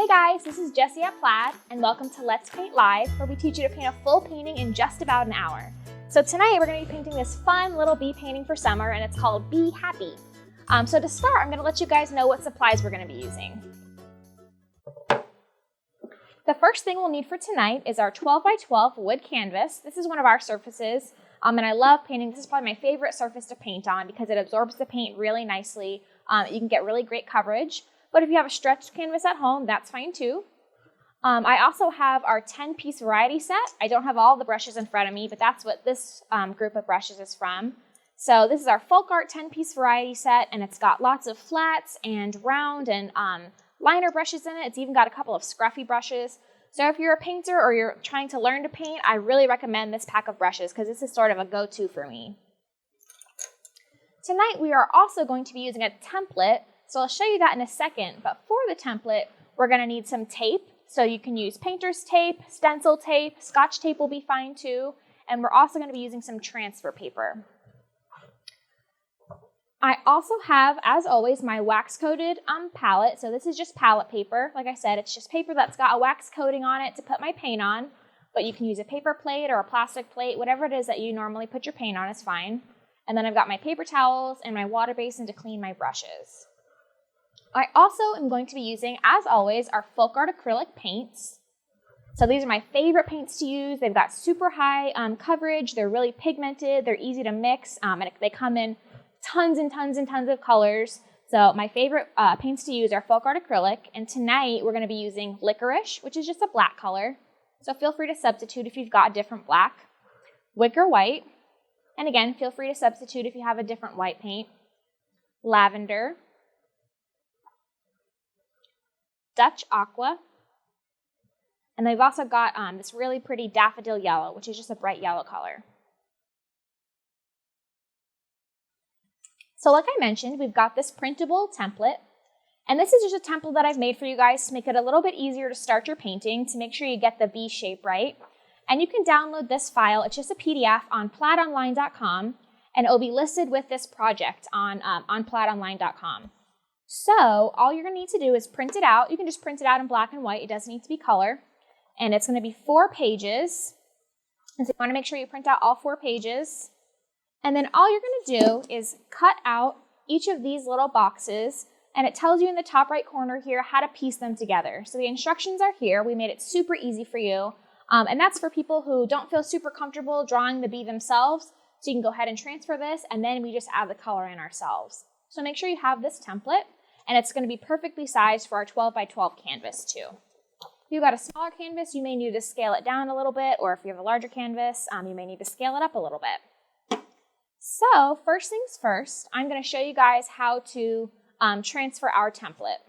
Hey guys, this is Jessie at Plaid, and welcome to Let's Paint Live, where we teach you to paint a full painting in just about an hour. So tonight we're going to be painting this fun little bee painting for summer, and it's called Bee Happy. So to start, I'm going to let you guys know what supplies we're going to be using. The first thing we'll need for tonight is our 12 by 12 wood canvas. This is one of our surfaces, and I love painting. This is probably my favorite surface to paint on because it absorbs the paint really nicely. You can get really great coverage. But if you have a stretched canvas at home, that's fine too. I also have our 10-piece variety set. I don't have all the brushes in front of me, but that's what this group of brushes is from. So this is our Folk Art 10-piece variety set, and it's got lots of flats and round and liner brushes in it. It's even got a couple of scruffy brushes. So if you're a painter or you're trying to learn to paint, I really recommend this pack of brushes because this is sort of a go-to for me. Tonight we are also going to be using a template. So I'll show you that in a second, but for the template, we're going to need some tape. So you can use painter's tape, stencil tape, scotch tape will be fine too, and we're also going to be using some transfer paper. I also have, as always, my wax-coated palette. So this is just palette paper. Like I said, it's just paper that's got a wax coating on it to put my paint on, but you can use a paper plate or a plastic plate, whatever it is that you normally put your paint on is fine. And then I've got my paper towels and my water basin to clean my brushes. I also am going to be using, as always, our Folk Art acrylic paints. So these are my favorite paints to use. They've got super high coverage. They're really pigmented. They're easy to mix. And they come in tons and tons and tons of colors. So my favorite paints to use are Folk Art acrylic. And tonight we're going to be using Licorice, which is just a black color. So feel free to substitute if you've got a different black. Wicker White. And again, feel free to substitute if you have a different white paint. Lavender. Dutch Aqua, and they've also got this really pretty daffodil yellow, which is just a bright yellow color. So like I mentioned, we've got this printable template, and this is just a template that I've made for you guys to make it a little bit easier to start your painting, to make sure you get the bee shape right. And you can download this file. It's just a PDF on plaidonline.com, and it will be listed with this project on plaidonline.com. So all you're going to need to do is print it out. You can just print it out in black and white. It doesn't need to be color. And it's going to be 4 pages. And so you want to make sure you print out all 4 pages. And then all you're going to do is cut out each of these little boxes. And it tells you in the top right corner here how to piece them together. So the instructions are here. We made it super easy for you. And that's for people who don't feel super comfortable drawing the bee themselves. So you can go ahead and transfer this. And then we just add the color in ourselves. So make sure you have this template. And it's going to be perfectly sized for our 12 by 12 canvas too. If you've got a smaller canvas, you may need to scale it down a little bit, or if you have a larger canvas, you may need to scale it up a little bit. So first things first, I'm going to show you guys how to transfer our template.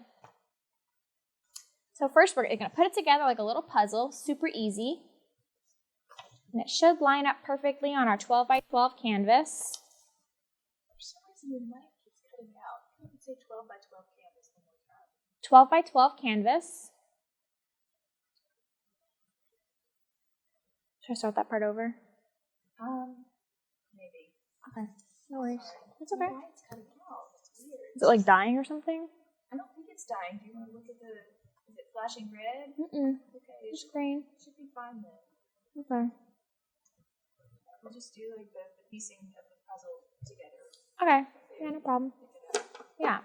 So first we're going to put it together like a little puzzle, super easy. And it should line up perfectly on our 12 by 12 canvas. For some reason your mic keeps cutting out. You can say 12 by 12 canvas one more time. 12 by 12 canvas. Should I start that part over? Maybe. Okay, no worries. It's okay. My mic's cutting out. It's weird. Is it like dying or something? I don't think it's dying. Do you want to look at the, is it flashing red? Mm-mm. Okay, It's green. it should be fine then. Okay. We'll just do like the piecing of the puzzle together. Okay, yeah, no problem. Yeah.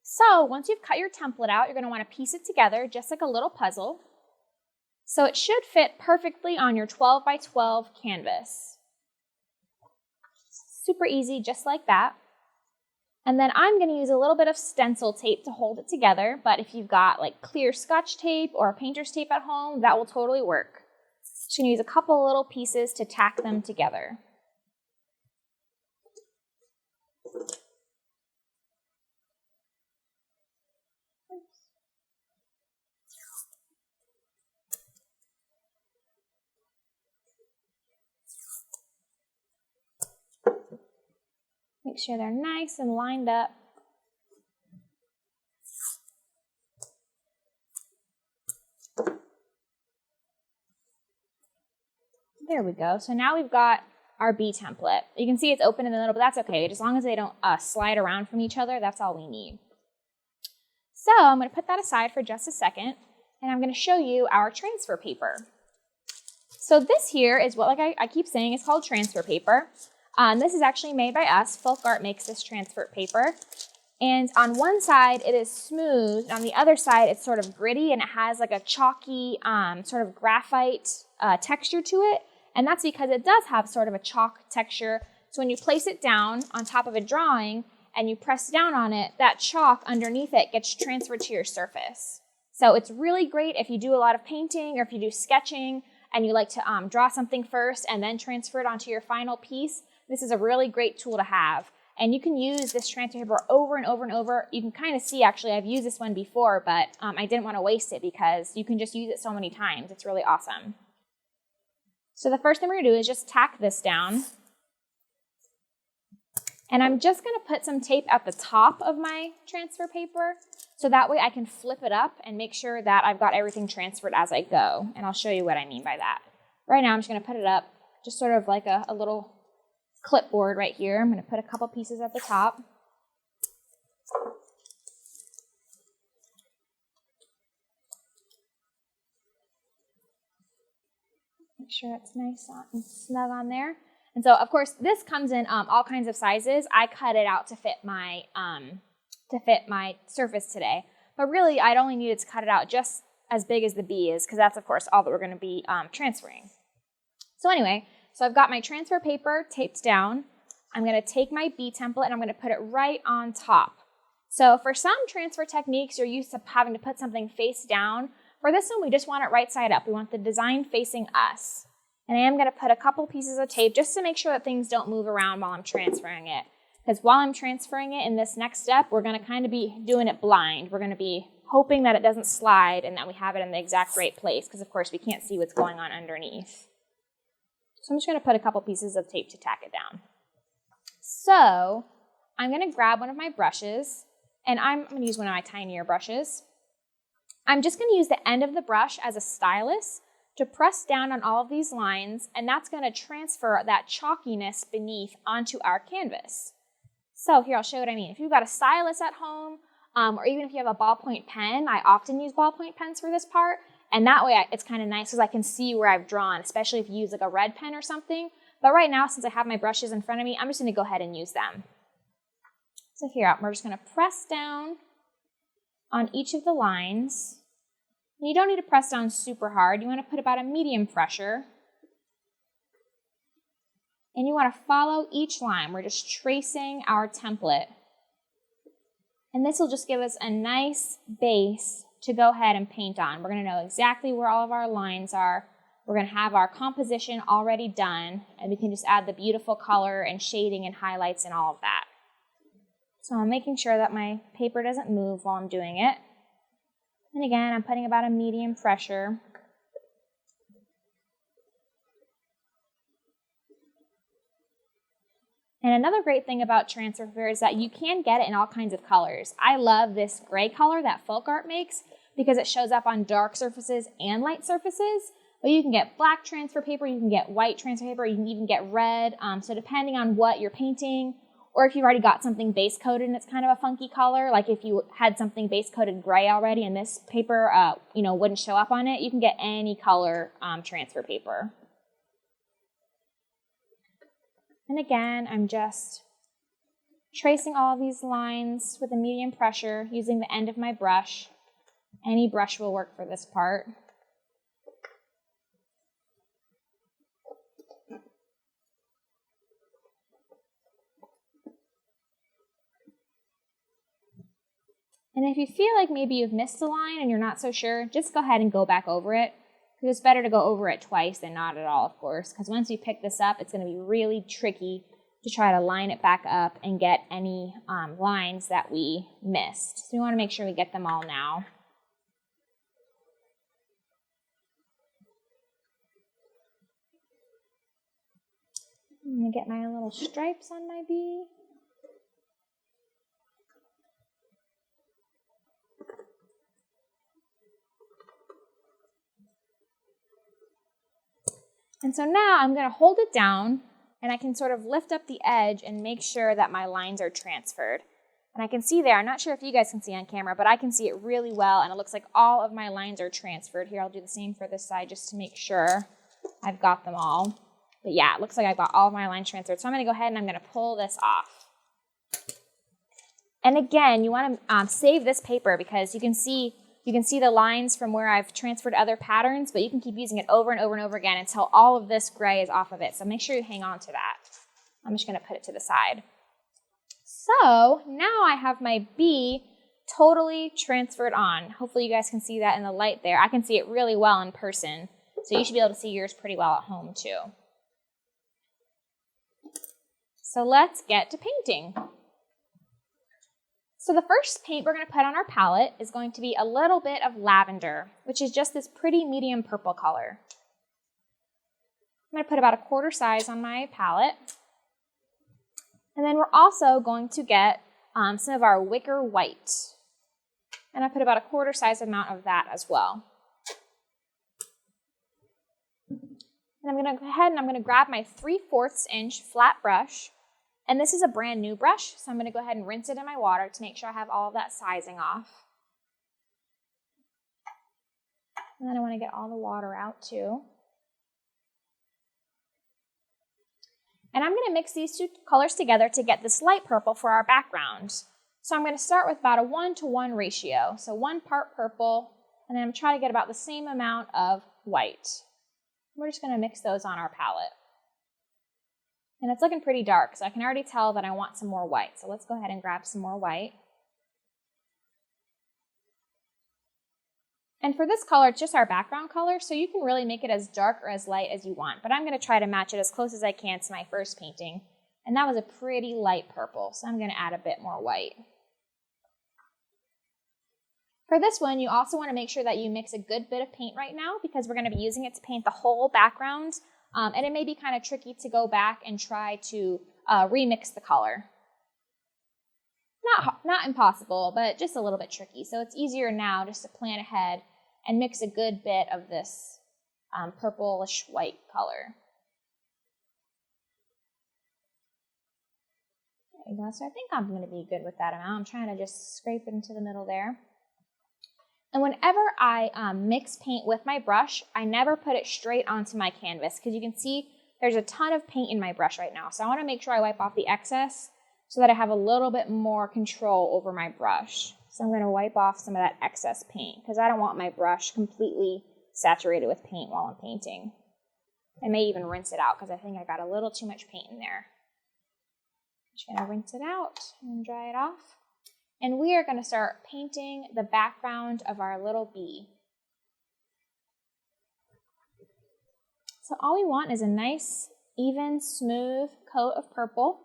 So once you've cut your template out, you're going to want to piece it together just like a little puzzle. So it should fit perfectly on your 12 by 12 canvas. Super easy, just like that. And then I'm going to use a little bit of stencil tape to hold it together, but if you've got like clear scotch tape or painter's tape at home, that will totally work. Just going to use a couple little pieces to tack them together. Make sure they're nice and lined up. There we go. So now we've got our bee template. You can see it's open in the middle, but that's okay. As long as they don't slide around from each other, that's all we need. So I'm going to put that aside for just a second, and I'm going to show you our transfer paper. So this here is what, like I keep saying, is called transfer paper. This is actually made by us. Folk Art makes this transfer paper. And on one side, it is smooth. And on the other side, it's sort of gritty, and it has like a chalky sort of graphite texture to it. And that's because it does have sort of a chalk texture. So when you place it down on top of a drawing and you press down on it, that chalk underneath it gets transferred to your surface. So it's really great if you do a lot of painting or if you do sketching and you like to draw something first and then transfer it onto your final piece. This is a really great tool to have. And you can use this transfer paper over and over and over. You can kind of see, actually, I've used this one before, but I didn't want to waste it because you can just use it so many times. It's really awesome. So the first thing we're going to do is just tack this down. And I'm just going to put some tape at the top of my transfer paper so that way I can flip it up and make sure that I've got everything transferred as I go. And I'll show you what I mean by that. Right now I'm just going to put it up just sort of like a little clipboard right here. I'm going to put a couple pieces at the top. Make sure it's nice and snug on there. And so, of course, this comes in all kinds of sizes. I cut it out to fit my surface today. But really, I'd only needed to cut it out just as big as the B is, because that's, of course, all that we're going to be transferring. So anyway, so I've got my transfer paper taped down. I'm going to take my B template and I'm going to put it right on top. So for some transfer techniques, you're used to having to put something face down. For this one, we just want it right side up. We want the design facing us. And I am going to put a couple pieces of tape just to make sure that things don't move around while I'm transferring it. Because while I'm transferring it in this next step, we're going to kind of be doing it blind. We're going to be hoping that it doesn't slide and that we have it in the exact right place. Because, of course, we can't see what's going on underneath. So I'm just going to put a couple pieces of tape to tack it down. So I'm going to grab one of my brushes, and I'm going to use one of my tinier brushes. I'm just going to use the end of the brush as a stylus to press down on all of these lines, and that's going to transfer that chalkiness beneath onto our canvas. So here, I'll show you what I mean. If you've got a stylus at home, or even if you have a ballpoint pen, I often use ballpoint pens for this part, and that way it's kind of nice because I can see where I've drawn, especially if you use like a red pen or something. But right now, since I have my brushes in front of me, I'm just going to go ahead and use them. So here, we're just going to press down on each of the lines. And you don't need to press down super hard. You want to put about a medium pressure. And you want to follow each line. We're just tracing our template. And this will just give us a nice base to go ahead and paint on. We're going to know exactly where all of our lines are. We're going to have our composition already done, and we can just add the beautiful color and shading and highlights and all of that. So I'm making sure that my paper doesn't move while I'm doing it. And again, I'm putting about a medium pressure. And another great thing about transfer paper is that you can get it in all kinds of colors. I love this gray color that Folk Art makes because it shows up on dark surfaces and light surfaces. But you can get black transfer paper, you can get white transfer paper, you can even get red. So depending on what you're painting, or if you've already got something base coated and it's kind of a funky color, like if you had something base coated gray already and this paper wouldn't show up on it, you can get any color transfer paper. And again, I'm just tracing all of these lines with a medium pressure using the end of my brush. Any brush will work for this part. And if you feel like maybe you've missed a line and you're not so sure, just go ahead and go back over it. Because it's better to go over it twice than not at all, of course. Because once you pick this up, it's going to be really tricky to try to line it back up and get any lines that we missed. So we want to make sure we get them all now. I'm going to get my little stripes on my bee. And so now I'm going to hold it down and I can sort of lift up the edge and make sure that my lines are transferred. And I can see there, I'm not sure if you guys can see on camera, but I can see it really well, and it looks like all of my lines are transferred. Here, I'll do the same for this side just to make sure I've got them all. But yeah, it looks like I've got all of my lines transferred. So I'm gonna go ahead and I'm gonna pull this off. And again, you wanna save this paper because you can see the lines from where I've transferred other patterns, but you can keep using it over and over and over again until all of this gray is off of it. So make sure you hang on to that. I'm just gonna put it to the side. So now I have my bee totally transferred on. Hopefully you guys can see that in the light there. I can see it really well in person. So you should be able to see yours pretty well at home too. So let's get to painting. So the first paint we're going to put on our palette is going to be a little bit of lavender, which is just this pretty medium purple color. I'm going to put about a quarter size on my palette. And then we're also going to get some of our wicker white. And I put about a quarter size amount of that as well. And I'm going to go ahead and I'm going to grab my 3/4 inch flat brush. And this is a brand new brush, so I'm going to go ahead and rinse it in my water to make sure I have all of that sizing off. And then I want to get all the water out too. And I'm going to mix these two colors together to get this light purple for our background. So I'm going to start with about a 1-to-1 ratio. So 1 part purple, and then I'm trying to get about the same amount of white. We're just going to mix those on our palette. And it's looking pretty dark, so I can already tell that I want some more white. So let's go ahead and grab some more white. And for this color, it's just our background color, so you can really make it as dark or as light as you want. But I'm going to try to match it as close as I can to my first painting. And that was a pretty light purple, so I'm going to add a bit more white. For this one, you also want to make sure that you mix a good bit of paint right now because we're going to be using it to paint the whole background. And it may be kind of tricky to go back and try to remix the color. Not impossible, but just a little bit tricky. So it's easier now just to plan ahead and mix a good bit of this purplish white color. There you go. So I think I'm going to be good with that amount. I'm trying to just scrape it into the middle there. And whenever I mix paint with my brush, I never put it straight onto my canvas because you can see there's a ton of paint in my brush right now. So I want to make sure I wipe off the excess so that I have a little bit more control over my brush. So I'm going to wipe off some of that excess paint because I don't want my brush completely saturated with paint while I'm painting. I may even rinse it out because I think I got a little too much paint in there. I'm just going to rinse it out and dry it off. And we are going to start painting the background of our little bee. So all we want is a nice, even, smooth coat of purple.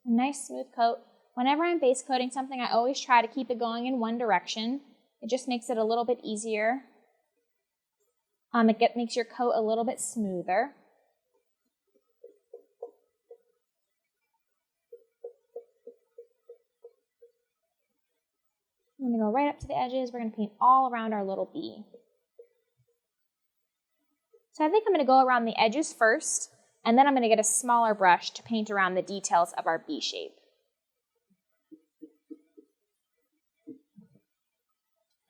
A nice smooth coat. Whenever I'm base coating something, I always try to keep it going in one direction. It just makes it a little bit easier. It makes your coat a little bit smoother. I'm going to go right up to the edges. We're going to paint all around our little bee. So I think I'm going to go around the edges first, and then I'm going to get a smaller brush to paint around the details of our bee shape.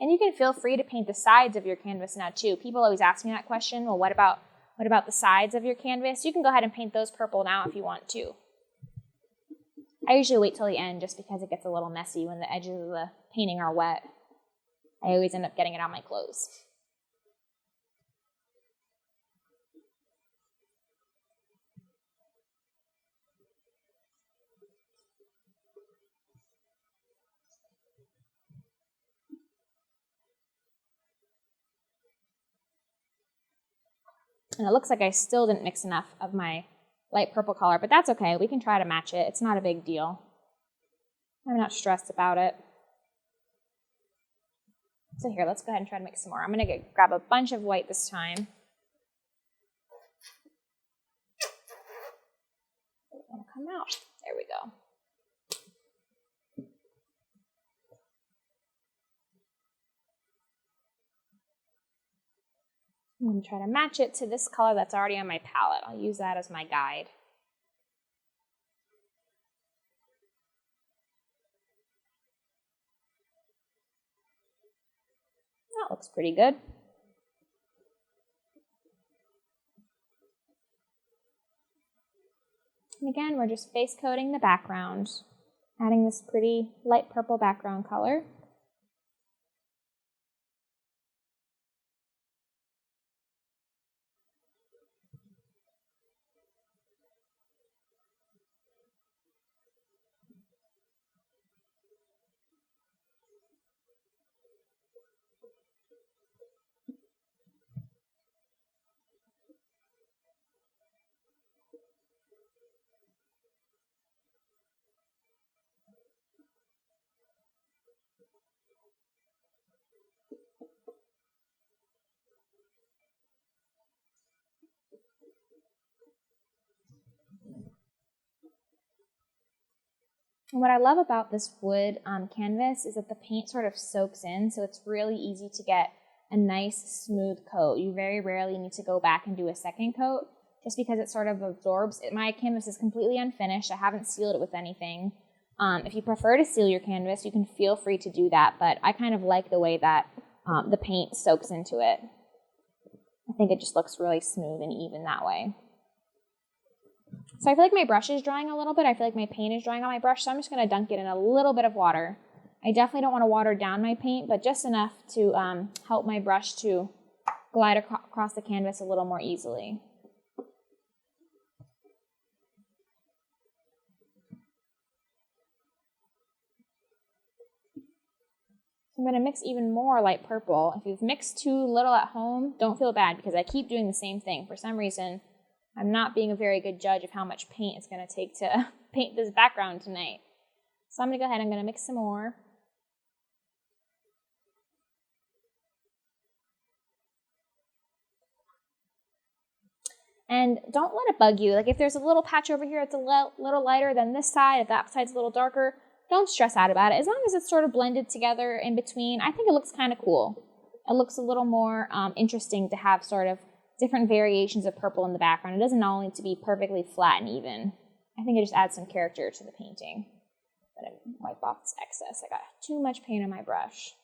And you can feel free to paint the sides of your canvas now too. People always ask me that question, well, what about the sides of your canvas? You can go ahead and paint those purple now if you want to. I usually wait till the end just because it gets a little messy when the edges of the painting are wet. I always end up getting it on my clothes. And it looks like I still didn't mix enough of my light purple color, but that's okay. We can try to match it. It's not a big deal. I'm not stressed about it. So here, let's go ahead and try to mix some more. I'm going to grab a bunch of white this time. It's going to come out. There we go. I'm going to try to match it to this color that's already on my palette. I'll use that as my guide. That looks pretty good. And again, we're just base coating the background, adding this pretty light purple background color. And what I love about this wood canvas is that the paint sort of soaks in, so it's really easy to get a nice smooth coat. You very rarely need to go back and do a second coat just because it sort of absorbs. My canvas is completely unfinished. I haven't sealed it with anything. If you prefer to seal your canvas, you can feel free to do that, but I kind of like the way that the paint soaks into it. I think it just looks really smooth and even that way. So I feel like my brush is drying a little bit. I feel like my paint is drying on my brush, so I'm just going to dunk it in a little bit of water. I definitely don't want to water down my paint, but just enough to help my brush to glide across the canvas a little more easily. I'm going to mix even more light purple. If you've mixed too little at home, don't feel bad because I keep doing the same thing. For some reason, I'm not being a very good judge of how much paint it's going to take to paint this background tonight. So I'm going to go ahead, I'm going to mix some more. And don't let it bug you. Like if there's a little patch over here that's a little lighter than this side, if that side's a little darker, don't stress out about it. As long as it's sort of blended together in between, I think it looks kind of cool. It looks a little more interesting to have sort of different variations of purple in the background. It doesn't all need to be perfectly flat and even. I think it just adds some character to the painting. I'm going to wipe off this excess. I got too much paint on my brush.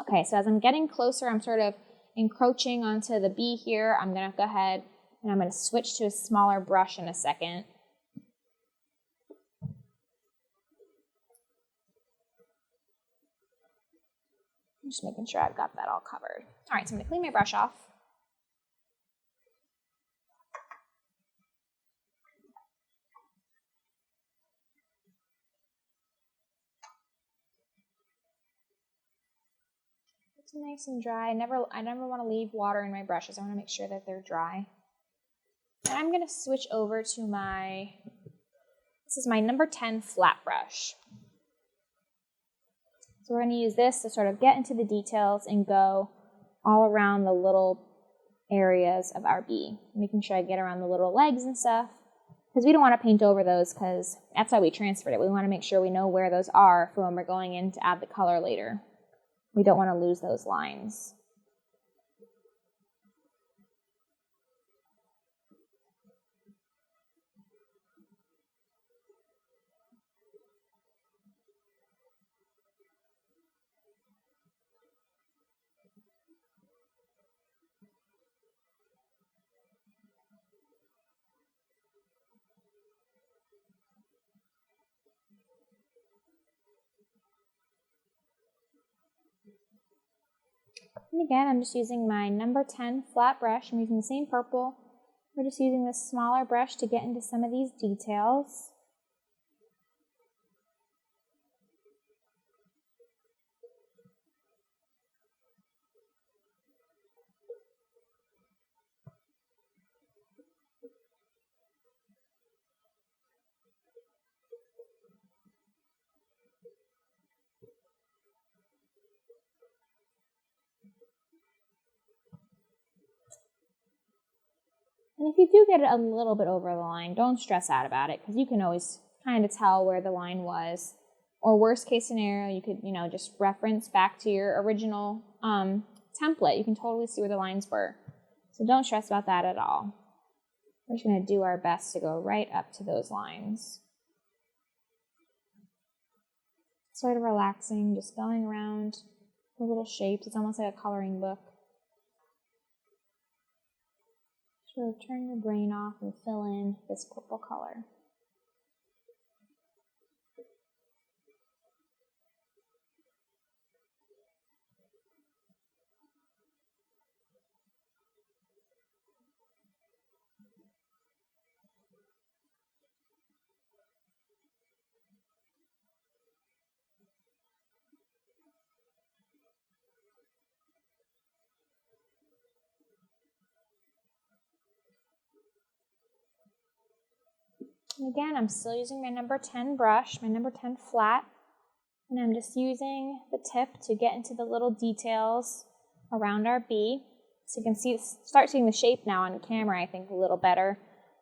Okay, so as I'm getting closer, I'm sort of encroaching onto the bee here. I'm going to go ahead and I'm going to switch to a smaller brush in a second. I'm just making sure I've got that all covered. All right, so I'm going to clean my brush off. It's nice and dry. I never want to leave water in my brushes. I want to make sure that they're dry. And I'm going to switch over to this is my number 10 flat brush. So we're going to use this to sort of get into the details and go all around the little areas of our bee, making sure I get around the little legs and stuff, because we don't want to paint over those because that's why we transferred it. We want to make sure we know where those are for when we're going in to add the color later. We don't want to lose those lines. And again, I'm just using my number 10 flat brush. I'm using the same purple. We're just using this smaller brush to get into some of these details. And if you do get it a little bit over the line, don't stress out about it because you can always kind of tell where the line was. Or worst case scenario, you could, just reference back to your original template. You can totally see where the lines were. So don't stress about that at all. We're just going to do our best to go right up to those lines. Sort of relaxing, just going around the little shapes. It's almost like a coloring book. Sort of turn your brain off and fill in this purple color. And again, I'm still using my number 10 brush, my number 10 flat, and I'm just using the tip to get into the little details around our bee. So you can start seeing the shape now on camera, I think, a little better.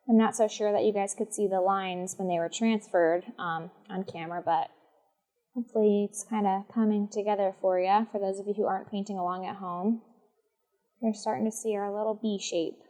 I'm not so sure that you guys could see the lines when they were transferred on camera, but hopefully it's kind of coming together for you, for those of you who aren't painting along at home. You're starting to see our little bee shape.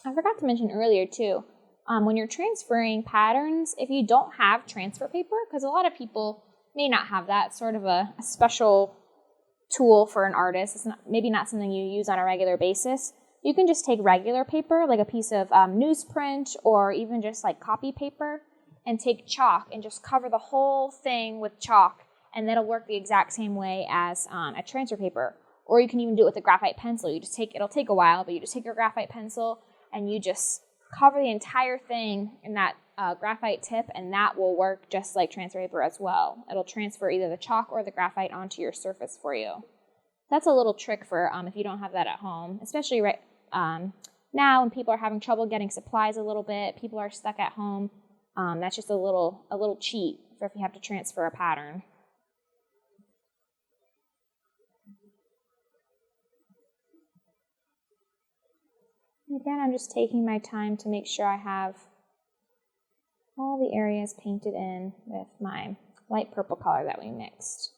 I forgot to mention earlier too, when you're transferring patterns, if you don't have transfer paper, because a lot of people may not have that, sort of a special tool for an artist, it's maybe not something you use on a regular basis, you can just take regular paper, like a piece of newsprint or even just like copy paper, and take chalk and just cover the whole thing with chalk, and that'll work the exact same way as a transfer paper. Or you can even do it with a graphite pencil. It'll take a while, but you just take your graphite pencil and you just cover the entire thing in that graphite tip, and that will work just like transfer paper as well. It'll transfer either the chalk or the graphite onto your surface for you. That's a little trick for if you don't have that at home, especially right now when people are having trouble getting supplies a little bit, people are stuck at home. That's just a little cheat for if you have to transfer a pattern. Again, I'm just taking my time to make sure I have all the areas painted in with my light purple color that we mixed.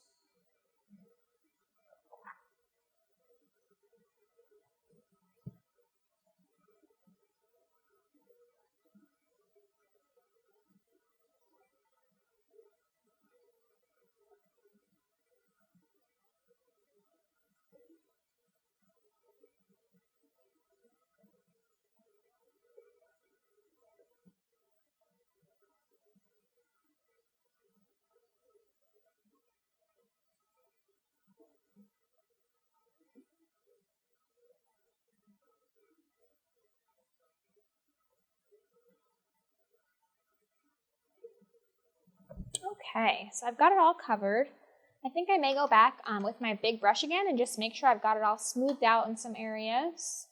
Okay, so I've got it all covered. I think I may go back with my big brush again and just make sure I've got it all smoothed out in some areas.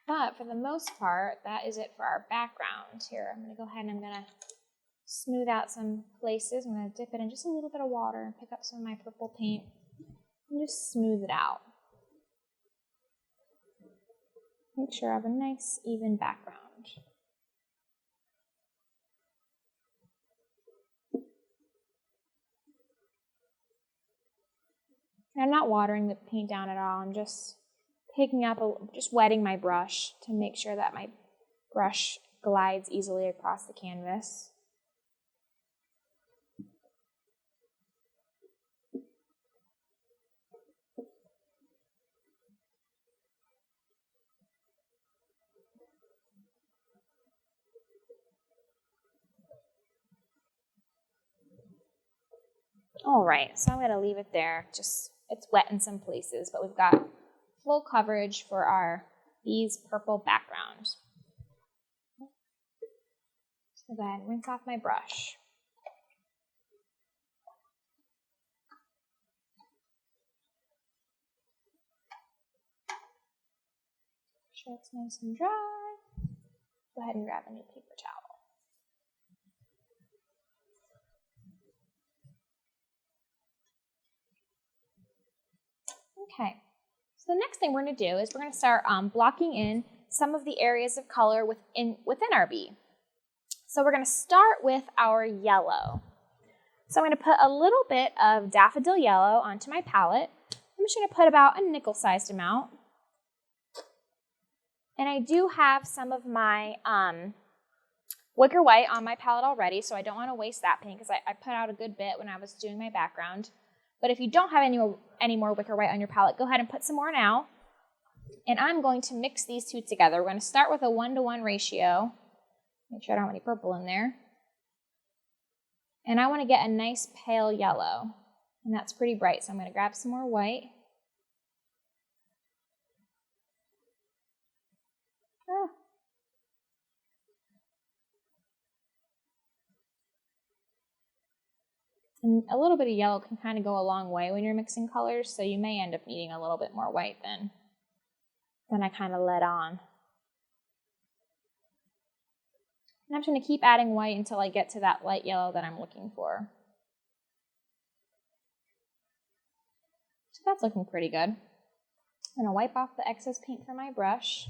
But for the most part, that is it for our background. Here, I'm going to go ahead and I'm going to smooth out some places. I'm going to dip it in just a little bit of water and pick up some of my purple paint and just smooth it out. Make sure I have a nice, even background. And I'm not watering the paint down at all. I'm just picking up, just wetting my brush to make sure that my brush glides easily across the canvas. All right, so I'm going to leave it there. Just, it's wet in some places, but we've got full coverage for our bee's purple background. So go ahead and rinse off my brush. Make sure it's nice and dry. Go ahead and grab a new paper towel. Okay, so the next thing we're going to do is we're going to start blocking in some of the areas of color within our bee. So we're going to start with our yellow. So I'm going to put a little bit of daffodil yellow onto my palette. I'm just going to put about a nickel-sized amount. And I do have some of my wicker white on my palette already, so I don't want to waste that paint because I put out a good bit when I was doing my background. But if you don't have any more wicker white on your palette, go ahead and put some more now. And I'm going to mix these two together. We're going to start with a 1-to-1 ratio. Make sure I don't have any purple in there. And I want to get a nice pale yellow. And that's pretty bright, so I'm going to grab some more white. Ah. And a little bit of yellow can kind of go a long way when you're mixing colors, so you may end up needing a little bit more white than I kind of let on. And I'm just going to keep adding white until I get to that light yellow that I'm looking for. So that's looking pretty good. I'm going to wipe off the excess paint from my brush.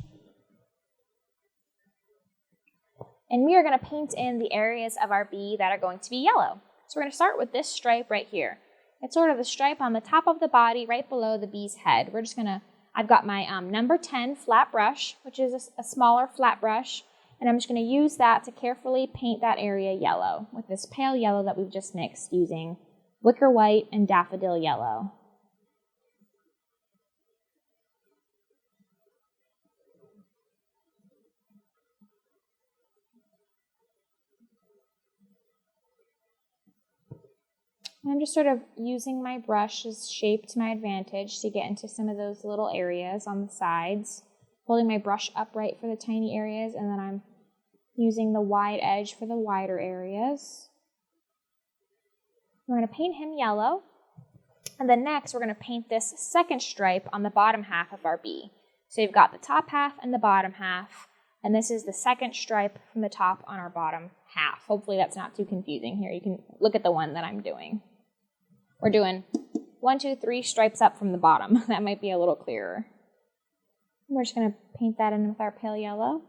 And we are going to paint in the areas of our bee that are going to be yellow. So we're going to start with this stripe right here. It's sort of the stripe on the top of the body right below the bee's head. We're just going to, I've got my number 10 flat brush, which is a smaller flat brush. And I'm just going to use that to carefully paint that area yellow with this pale yellow that we've just mixed using wicker white and daffodil yellow. And I'm just sort of using my brush's shape to my advantage to get into some of those little areas on the sides, holding my brush upright for the tiny areas, and then I'm using the wide edge for the wider areas. We're going to paint him yellow, and then next we're going to paint this second stripe on the bottom half of our bee. So you've got the top half and the bottom half, and this is the second stripe from the top on our bottom half. Hopefully that's not too confusing here. You can look at the one that I'm doing. We're doing 1, 2, 3 stripes up from the bottom. That might be a little clearer. We're just going to paint that in with our pale yellow.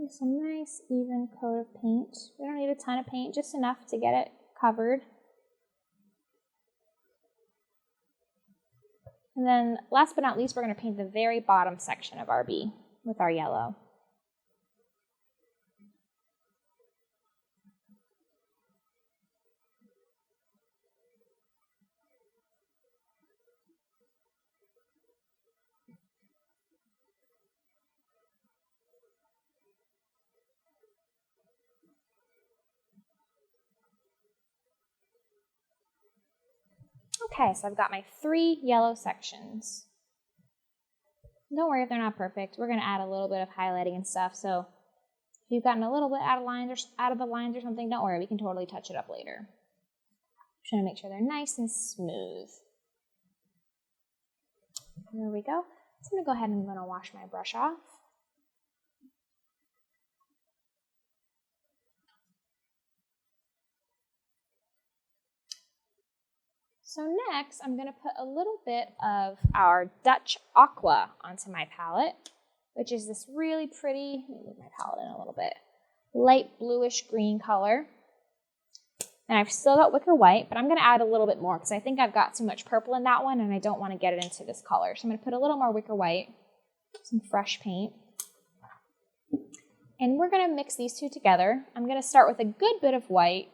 Some nice even coat of paint. We don't need a ton of paint, just enough to get it covered. And then last but not least, we're going to paint the very bottom section of our bee with our yellow. Okay, so I've got my 3 yellow sections. Don't worry if they're not perfect. We're going to add a little bit of highlighting and stuff, so if you've gotten a little bit out of the lines or something, don't worry, we can totally touch it up later. Just trying to make sure they're nice and smooth. There we go. So I'm going to go ahead and I'm going to wash my brush off. So next, I'm going to put a little bit of our Dutch Aqua onto my palette, which is this really pretty, let me move my palette in a little bit, light bluish green color. And I've still got wicker white, but I'm going to add a little bit more because I think I've got too much purple in that one and I don't want to get it into this color. So I'm going to put a little more wicker white, some fresh paint. And we're going to mix these two together. I'm going to start with a good bit of white,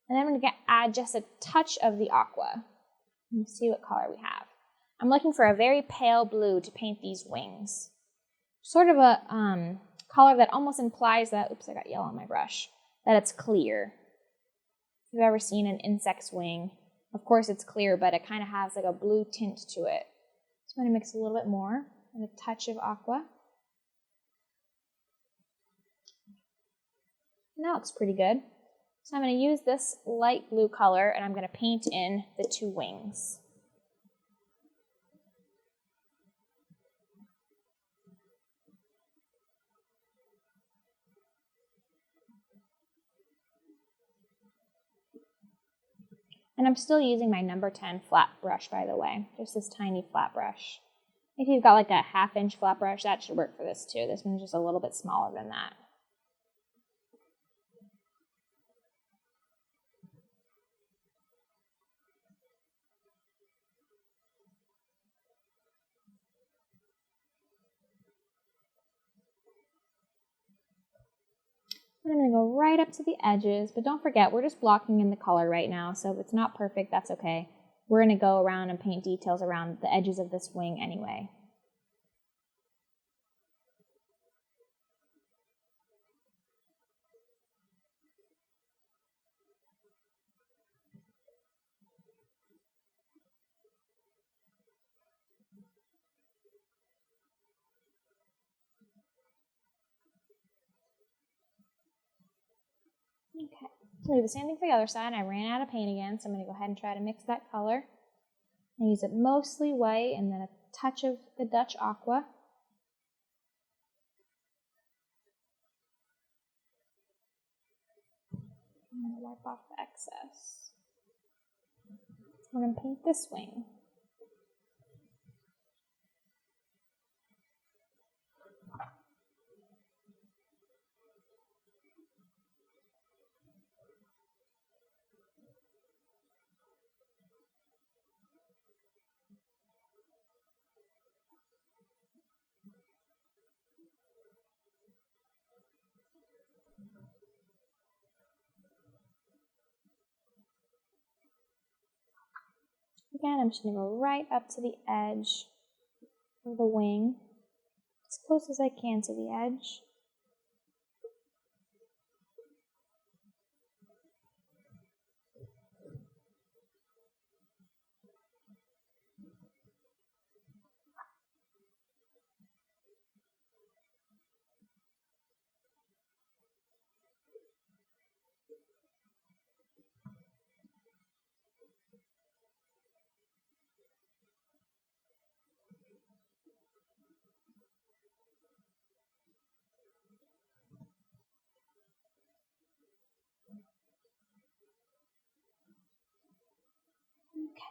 and then I'm going to add just a touch of the aqua. Let's see what color we have. I'm looking for a very pale blue to paint these wings. Sort of a color that almost implies that, oops, I got yellow on my brush, that it's clear. If you've ever seen an insect's wing, of course it's clear, but it kind of has like a blue tint to it. So I'm going to mix a little bit more and a touch of aqua. And that looks pretty good. So I'm going to use this light blue color and I'm going to paint in the 2 wings. And I'm still using my number 10 flat brush, by the way, just this tiny flat brush. If you've got like a 1/2 inch flat brush, that should work for this too. This one's just a little bit smaller than that. I'm going to go right up to the edges, but don't forget, we're just blocking in the color right now, so if it's not perfect, that's okay. We're going to go around and paint details around the edges of this wing anyway. Okay, so do the same thing for the other side. I ran out of paint again, so I'm going to go ahead and try to mix that color. I use it mostly white and then a touch of the Dutch Aqua. I'm going to wipe off the excess. I'm going to paint this wing. Again, I'm just going to go right up to the edge of the wing, as close as I can to the edge.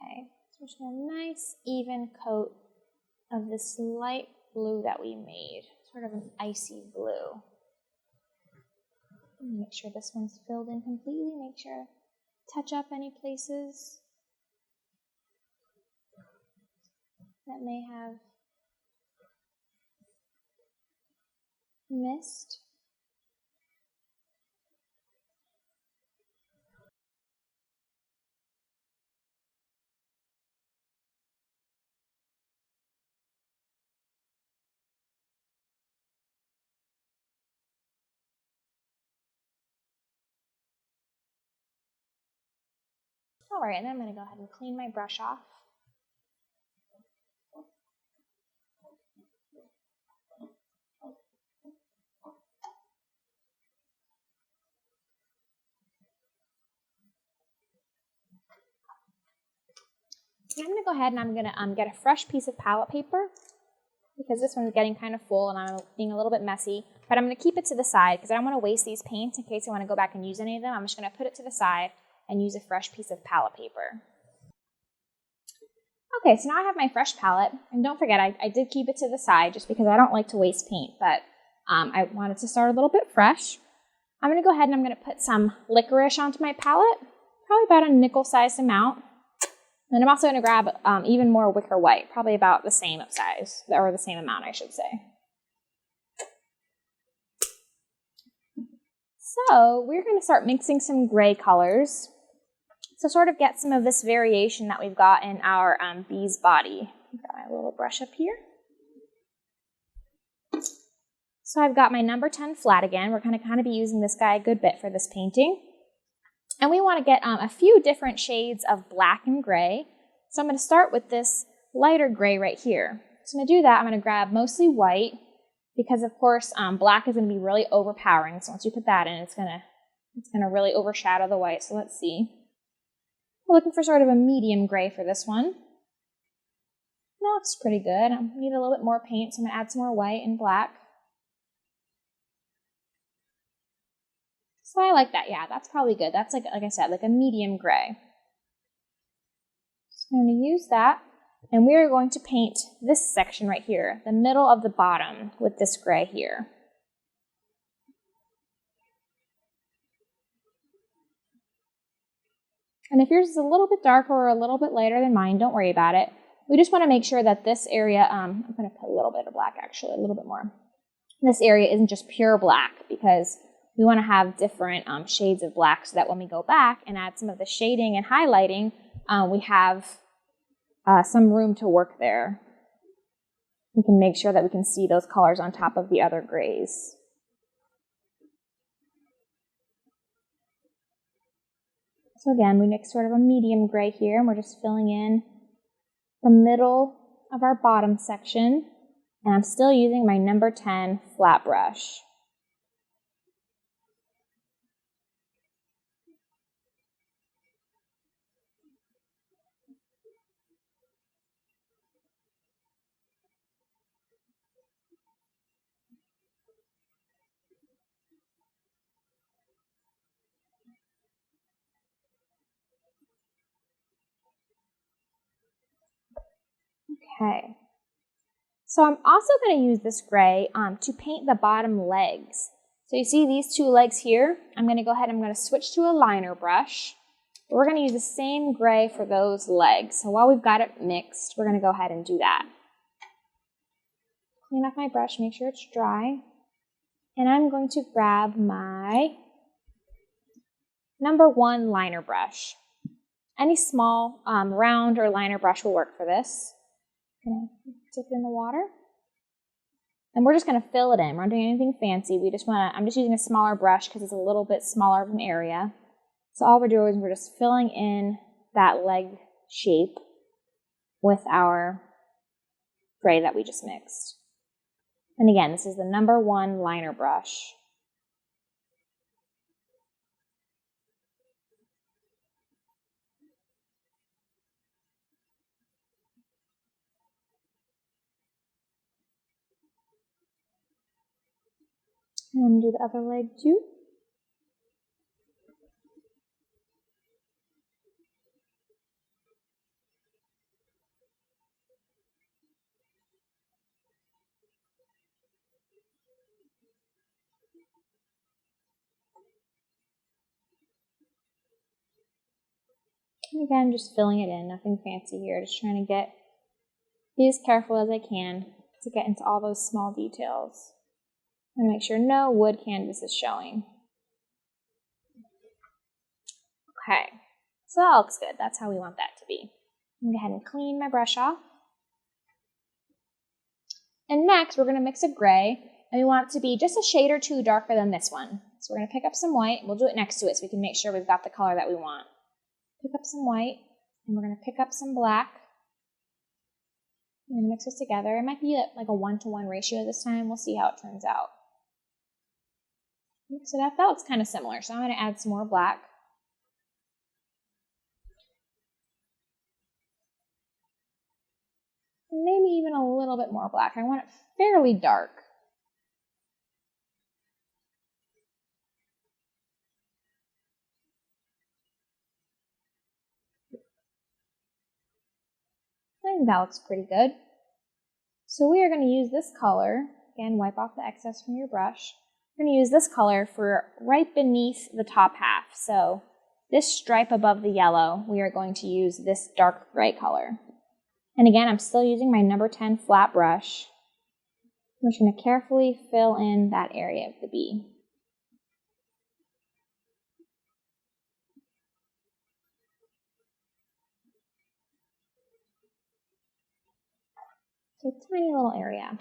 Okay, so just a nice even coat of this light blue that we made, sort of an icy blue. Make sure this one's filled in completely, make sure touch up any places that may have missed. All right, and then I'm going to go ahead and clean my brush off. And I'm going to go ahead and I'm going to get a fresh piece of palette paper because this one's getting kind of full and I'm being a little bit messy. But I'm going to keep it to the side because I don't want to waste these paints in case I want to go back and use any of them. I'm just going to put it to the side and use a fresh piece of palette paper. Okay, so now I have my fresh palette. And don't forget, I did keep it to the side just because I don't like to waste paint. But I wanted to start a little bit fresh. I'm going to go ahead and I'm going to put some licorice onto my palette. Probably about a nickel-sized amount. And I'm also going to grab even more wicker white, probably about the same size, or the same amount, I should say. So we're going to start mixing some gray colors to sort of get some of this variation that we've got in our bee's body. I've got my little brush up here. So I've got my number 10 flat again. We're going to kind of be using this guy a good bit for this painting. And we want to get a few different shades of black and gray. So I'm going to start with this lighter gray right here. So I'm going to do that. I'm going to grab mostly white because, of course, black is going to be really overpowering. So once you put that in, it's going to really overshadow the white. So let's see. We're looking for sort of a medium gray for this one. That looks pretty good. I need a little bit more paint, so I'm going to add some more white and black. So I like that, yeah, that's probably good. That's like I said, like a medium gray. I'm going to use that, and we are going to paint this section right here, the middle of the bottom, with this gray here. And if yours is a little bit darker or a little bit lighter than mine, don't worry about it. We just want to make sure that this area, I'm going to put a little bit of black actually, a little bit more. This area isn't just pure black because we want to have different shades of black so that when we go back and add some of the shading and highlighting, we have some room to work there. We can make sure that we can see those colors on top of the other grays. So again, we mix sort of a medium gray here, and we're just filling in the middle of our bottom section. And I'm still using my number 10 flat brush. Okay. So I'm also going to use this gray to paint the bottom legs. So you see these two legs here? I'm going to go ahead and I'm going to switch to a liner brush. We're going to use the same gray for those legs. So while we've got it mixed, we're going to go ahead and do that. Clean off my brush, make sure it's dry. And I'm going to grab my number 1 liner brush. Any small round or liner brush will work for this. I'm going to dip it in the water. And we're just going to fill it in. We're not doing anything fancy. I'm just using a smaller brush because it's a little bit smaller of an area. So all we're doing is we're just filling in that leg shape with our gray that we just mixed. And again, this is the number 1 liner brush. And do the other leg too. And again, just filling it in, nothing fancy here, just trying to be as careful as I can to get into all those small details. And make sure no wood canvas is showing. Okay, so that looks good. That's how we want that to be. I'm going to go ahead and clean my brush off. And next, we're going to mix a gray, and we want it to be just a shade or two darker than this one. So we're going to pick up some white. We'll do it next to it so we can make sure we've got the color that we want. Pick up some white, and we're going to pick up some black. I'm going to mix this together. It might be like a 1-to-1 ratio this time. We'll see how it turns out. Mix it up. That looks kind of similar, so I'm going to add some more black. Maybe even a little bit more black. I want it fairly dark. I think that looks pretty good. So we are going to use this color. Again, wipe off the excess from your brush. We're going to use this color for right beneath the top half. So this stripe above the yellow, we are going to use this dark gray color. And again, I'm still using my number 10 flat brush. I'm just going to carefully fill in that area of the bee. So a tiny little area.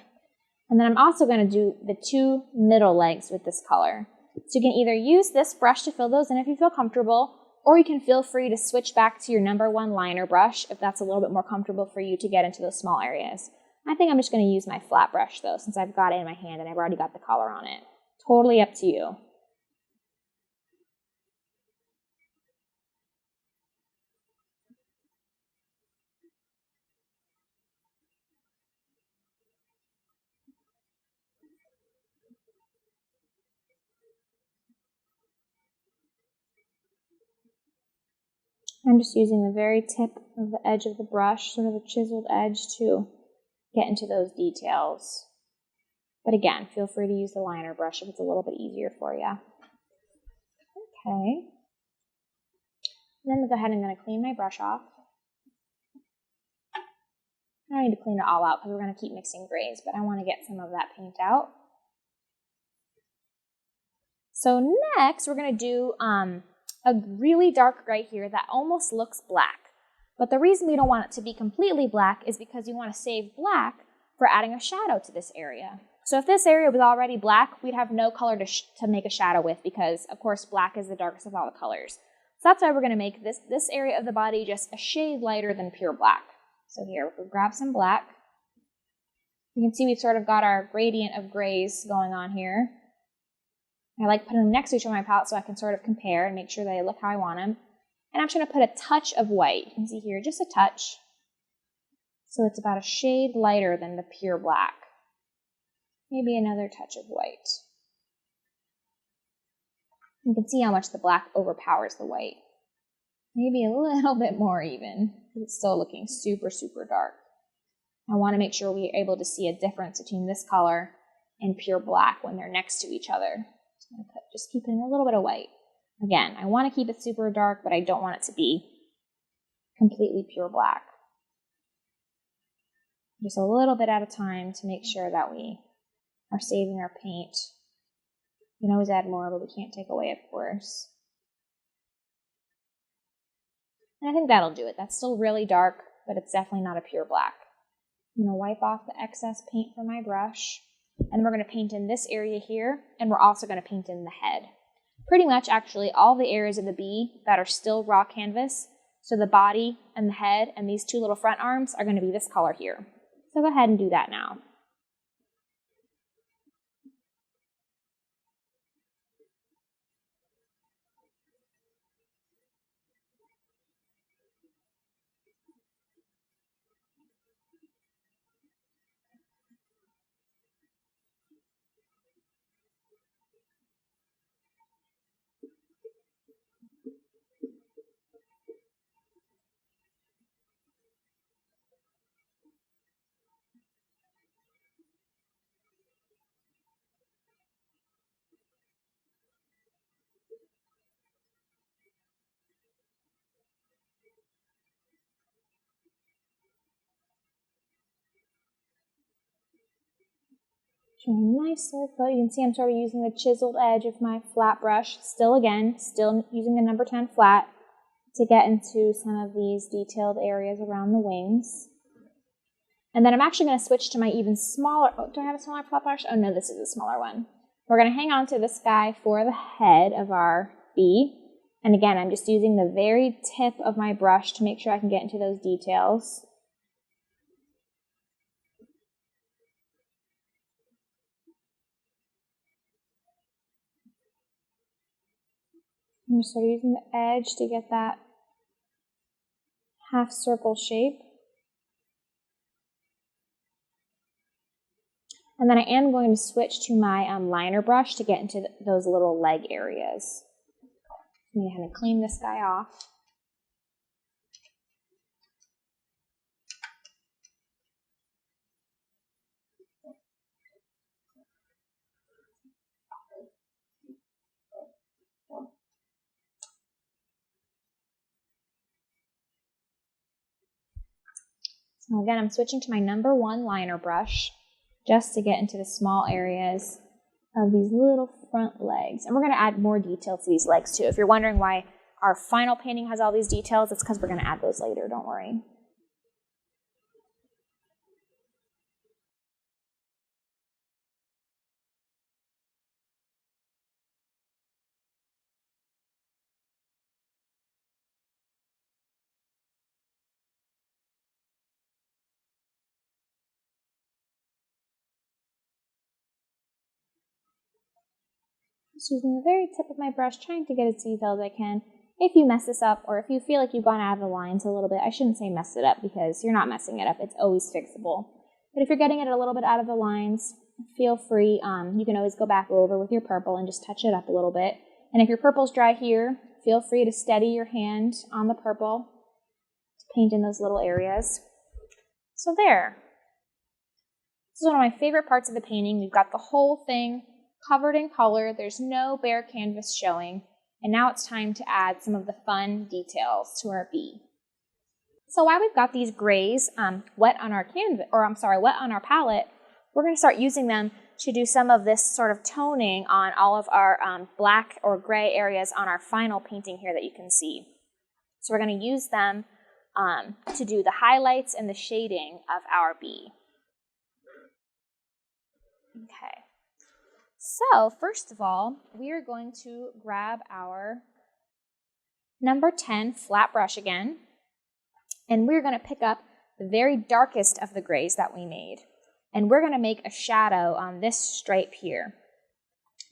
And then I'm also going to do the 2 middle legs with this color. So you can either use this brush to fill those in if you feel comfortable, or you can feel free to switch back to your number 1 liner brush if that's a little bit more comfortable for you to get into those small areas. I think I'm just going to use my flat brush though, since I've got it in my hand and I've already got the color on it. Totally up to you. I'm just using the very tip of the edge of the brush, sort of a chiseled edge, to get into those details. But again, feel free to use the liner brush if it's a little bit easier for you. Okay. And then we'll go ahead and I'm going to clean my brush off. I don't need to clean it all out because we're going to keep mixing grays, but I want to get some of that paint out. So next, we're going to do a really dark gray here that almost looks black. But the reason we don't want it to be completely black is because you want to save black for adding a shadow to this area. So if this area was already black, we'd have no color to make a shadow with because, of course, black is the darkest of all the colors. So that's why we're going to make this area of the body just a shade lighter than pure black. So here, we'll grab some black. You can see we've sort of got our gradient of grays going on here. I like putting them next to each other on my palette so I can sort of compare and make sure they look how I want them. And I'm just going to put a touch of white. You can see here, just a touch. So it's about a shade lighter than the pure black. Maybe another touch of white. You can see how much the black overpowers the white. Maybe a little bit more even, because it's still looking super, super dark. I want to make sure we're able to see a difference between this color and pure black when they're next to each other. So I'm going to just keep in a little bit of white. Again, I want to keep it super dark, but I don't want it to be completely pure black. Just a little bit at a time to make sure that we are saving our paint. You can always add more, but we can't take away, of course. And I think that'll do it. That's still really dark, but it's definitely not a pure black. I'm going to wipe off the excess paint from my brush, and we're going to paint in this area here, and we're also going to paint in the head. Pretty much, actually, all the areas of the bee that are still raw canvas, so the body and the head and these two little front arms are going to be this color here. So go ahead and do that now. A nice circle. You can see I'm sort of using the chiseled edge of my flat brush. Still using the number 10 flat to get into some of these detailed areas around the wings. And then I'm actually going to switch to my even smaller, do I have a smaller flat brush? Oh no, this is a smaller one. We're going to hang on to this guy for the head of our bee. And again, I'm just using the very tip of my brush to make sure I can get into those details. I'm just sort of using the edge to get that half circle shape. And then I am going to switch to my liner brush to get into those little leg areas. I'm going to go ahead and clean this guy off. So again, I'm switching to my number 1 liner brush just to get into the small areas of these little front legs. And we're going to add more detail to these legs too. If you're wondering why our final painting has all these details, it's because we're going to add those later, don't worry. Just using the very tip of my brush, trying to get as detailed as I can. If you mess this up, or if you feel like you've gone out of the lines a little bit, I shouldn't say mess it up because you're not messing it up. It's always fixable. But if you're getting it a little bit out of the lines, feel free. You can always go back over with your purple and just touch it up a little bit. And if your purple's dry here, feel free to steady your hand on the purple to paint in those little areas. So there. This is one of my favorite parts of the painting. We've got the whole thing covered in color. There's no bare canvas showing. And now it's time to add some of the fun details to our bee. So while we've got these grays wet on our palette, we're going to start using them to do some of this sort of toning on all of our black or gray areas on our final painting here that you can see. So we're going to use them to do the highlights and the shading of our bee. Okay. So first of all, we are going to grab our number 10 flat brush again, and we're going to pick up the very darkest of the grays that we made. And we're going to make a shadow on this stripe here.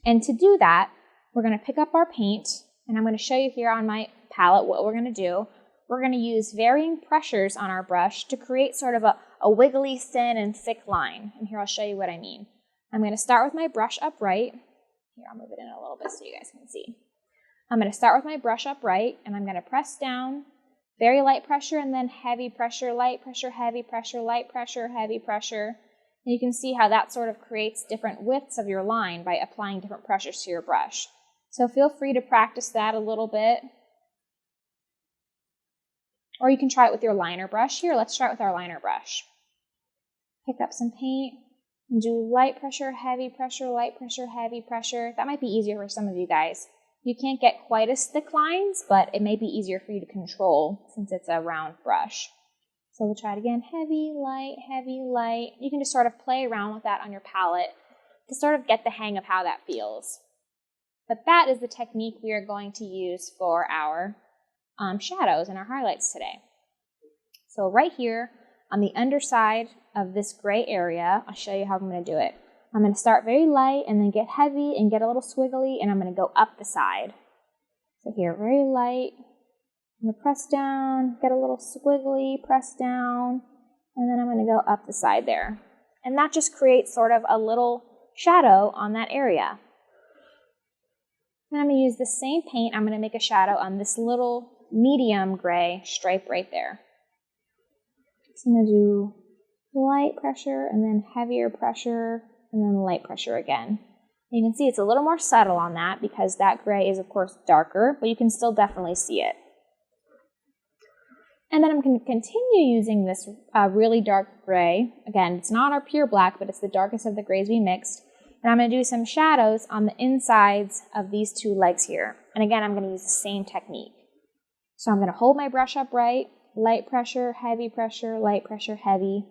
And to do that, we're going to pick up our paint, and I'm going to show you here on my palette what we're going to do. We're going to use varying pressures on our brush to create sort of a wiggly, thin, and thick line. And here I'll show you what I mean. I'm going to start with my brush upright. Here, I'll move it in a little bit so you guys can see. I'm going to start with my brush upright, and I'm going to press down, very light pressure, and then heavy pressure, light pressure, heavy pressure, light pressure, heavy pressure. And you can see how that sort of creates different widths of your line by applying different pressures to your brush. So feel free to practice that a little bit. Or you can try it with your liner brush. Here, let's try it with our liner brush. Pick up some paint and do light pressure, heavy pressure, light pressure, heavy pressure. That might be easier for some of you guys. You can't get quite as thick lines, but it may be easier for you to control since it's a round brush. So we'll try it again, heavy, light, heavy, light. You can just sort of play around with that on your palette to sort of get the hang of how that feels. But that is the technique we are going to use for our shadows and our highlights today. So right here on the underside of this gray area, I'll show you how I'm going to do it. I'm going to start very light and then get heavy and get a little squiggly, and I'm going to go up the side. So here, very light. I'm going to press down, get a little squiggly, press down, and then I'm going to go up the side there. And that just creates sort of a little shadow on that area. Then I'm going to use the same paint. I'm going to make a shadow on this little medium gray stripe right there. So I'm going to do light pressure and then heavier pressure and then light pressure again. You can see it's a little more subtle on that because that gray is of course darker, but you can still definitely see it. And then I'm going to continue using this really dark gray. Again, it's not our pure black, but it's the darkest of the grays we mixed. And I'm going to do some shadows on the insides of these two legs here. And again, I'm going to use the same technique. So I'm going to hold my brush upright, light pressure, heavy pressure, light pressure, heavy,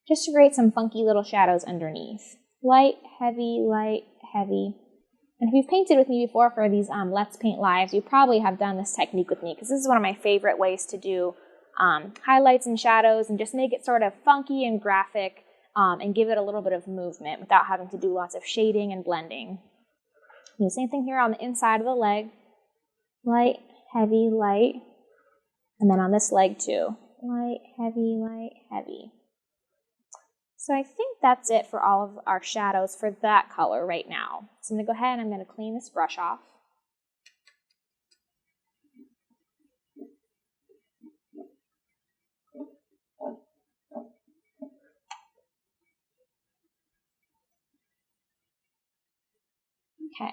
just to create some funky little shadows underneath. Light, heavy, heavy. And if you've painted with me before for these Let's Paint Lives, you probably have done this technique with me because this is one of my favorite ways to do highlights and shadows and just make it sort of funky and graphic and give it a little bit of movement without having to do lots of shading and blending. Do the same thing here on the inside of the leg. Light, heavy, light. And then on this leg too. Light, heavy. So I think that's it for all of our shadows for that color right now. So I'm going to go ahead and I'm going to clean this brush off. Okay,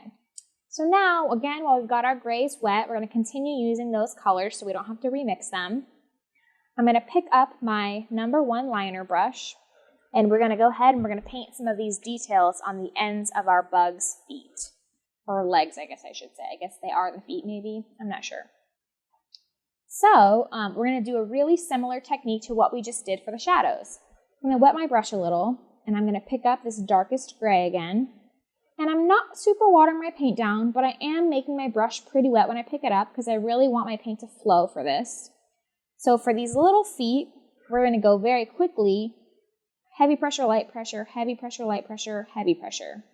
so now, again, while we've got our grays wet, we're going to continue using those colors so we don't have to remix them. I'm going to pick up my number 1 liner brush, and we're going to go ahead and we're going to paint some of these details on the ends of our bug's feet. Or legs, I guess I should say. I guess they are the feet, maybe. I'm not sure. So, we're going to do a really similar technique to what we just did for the shadows. I'm going to wet my brush a little, and I'm going to pick up this darkest gray again. And I'm not super watering my paint down, but I am making my brush pretty wet when I pick it up because I really want my paint to flow for this. So for these little feet, we're going to go very quickly, heavy pressure, light pressure, heavy pressure, light pressure, heavy pressure,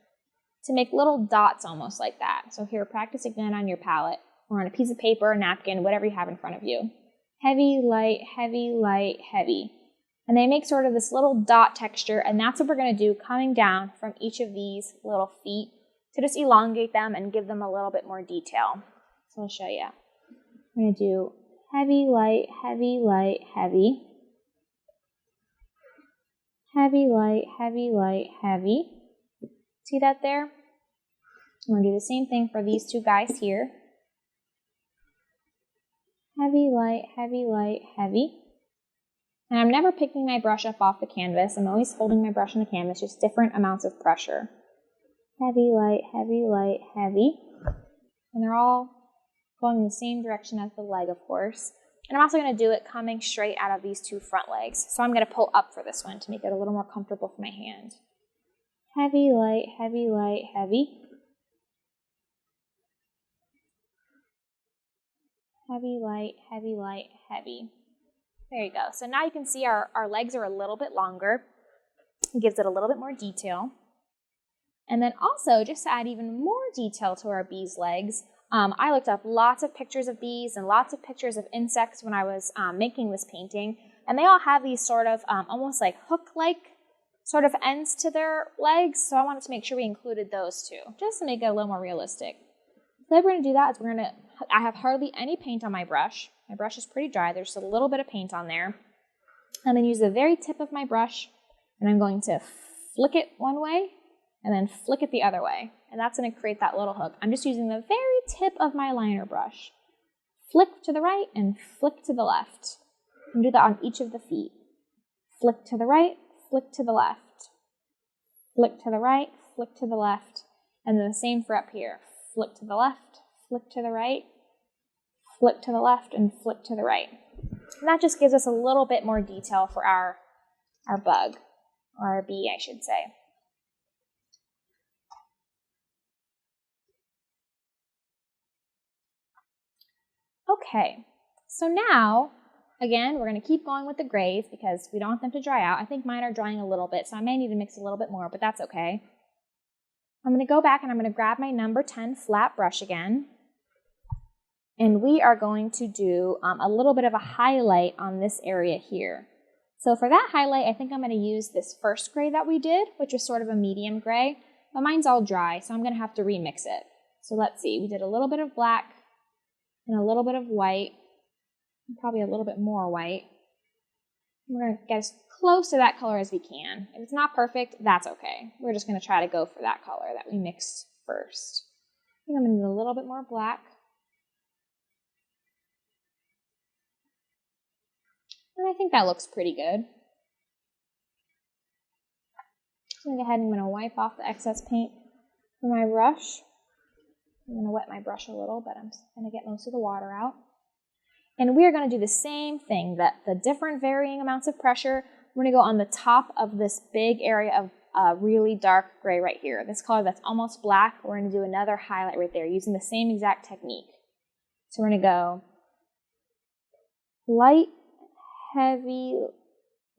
to make little dots almost like that. So here, practice again on your palette or on a piece of paper, a napkin, whatever you have in front of you. Heavy, light, heavy. And they make sort of this little dot texture, and that's what we're going to do coming down from each of these little feet to just elongate them and give them a little bit more detail. So I'll show you. I'm going to do heavy, light, heavy, light, heavy. Heavy, light, heavy, light, heavy. See that there? I'm going to do the same thing for these two guys here. Heavy, light, heavy, light, heavy. And I'm never picking my brush up off the canvas. I'm always holding my brush on the canvas, just different amounts of pressure. Heavy, light, heavy, light, heavy. And they're all going in the same direction as the leg, of course. And I'm also going to do it coming straight out of these two front legs. So I'm going to pull up for this one to make it a little more comfortable for my hand. Heavy, light, heavy, light, heavy. Heavy, light, heavy, light, heavy. There you go. So now you can see our legs are a little bit longer. It gives it a little bit more detail. And then also, just to add even more detail to our bees' legs, I looked up lots of pictures of bees and lots of pictures of insects when I was making this painting. And they all have these sort of almost like hook-like sort of ends to their legs. So I wanted to make sure we included those too, just to make it a little more realistic. So what we're going to do that is I have hardly any paint on my brush. My brush is pretty dry. There's a little bit of paint on there. I'm going to use the very tip of my brush, and I'm going to flick it one way and then flick it the other way. And that's going to create that little hook. I'm just using the very tip of my liner brush. Flick to the right and flick to the left. And do that on each of the feet. Flick to the right, flick to the left. Flick to the right, flick to the left. And then the same for up here. Flick to the left, flick to the right, flick to the left, and flick to the right. And that just gives us a little bit more detail for our bug, or our bee, I should say. Okay, so now, again, we're going to keep going with the grays because we don't want them to dry out. I think mine are drying a little bit, so I may need to mix a little bit more, but that's okay. I'm going to go back and I'm going to grab my number 10 flat brush again. And we are going to do a little bit of a highlight on this area here. So for that highlight, I think I'm going to use this first gray that we did, which was sort of a medium gray. But mine's all dry, so I'm going to have to remix it. So let's see. We did a little bit of black and a little bit of white, and probably a little bit more white. We're going to get as close to that color as we can. If it's not perfect, that's okay. We're just going to try to go for that color that we mixed first. I think I'm going to do a little bit more black. And I think that looks pretty good. So I'm going to go ahead and I'm going to wipe off the excess paint from my brush. I'm going to wet my brush a little, but I'm going to get most of the water out. And we are going to do the same thing, the different varying amounts of pressure. We're going to go on the top of this big area of really dark gray right here. This color that's almost black, we're going to do another highlight right there using the same exact technique. So we're going to go light, heavy,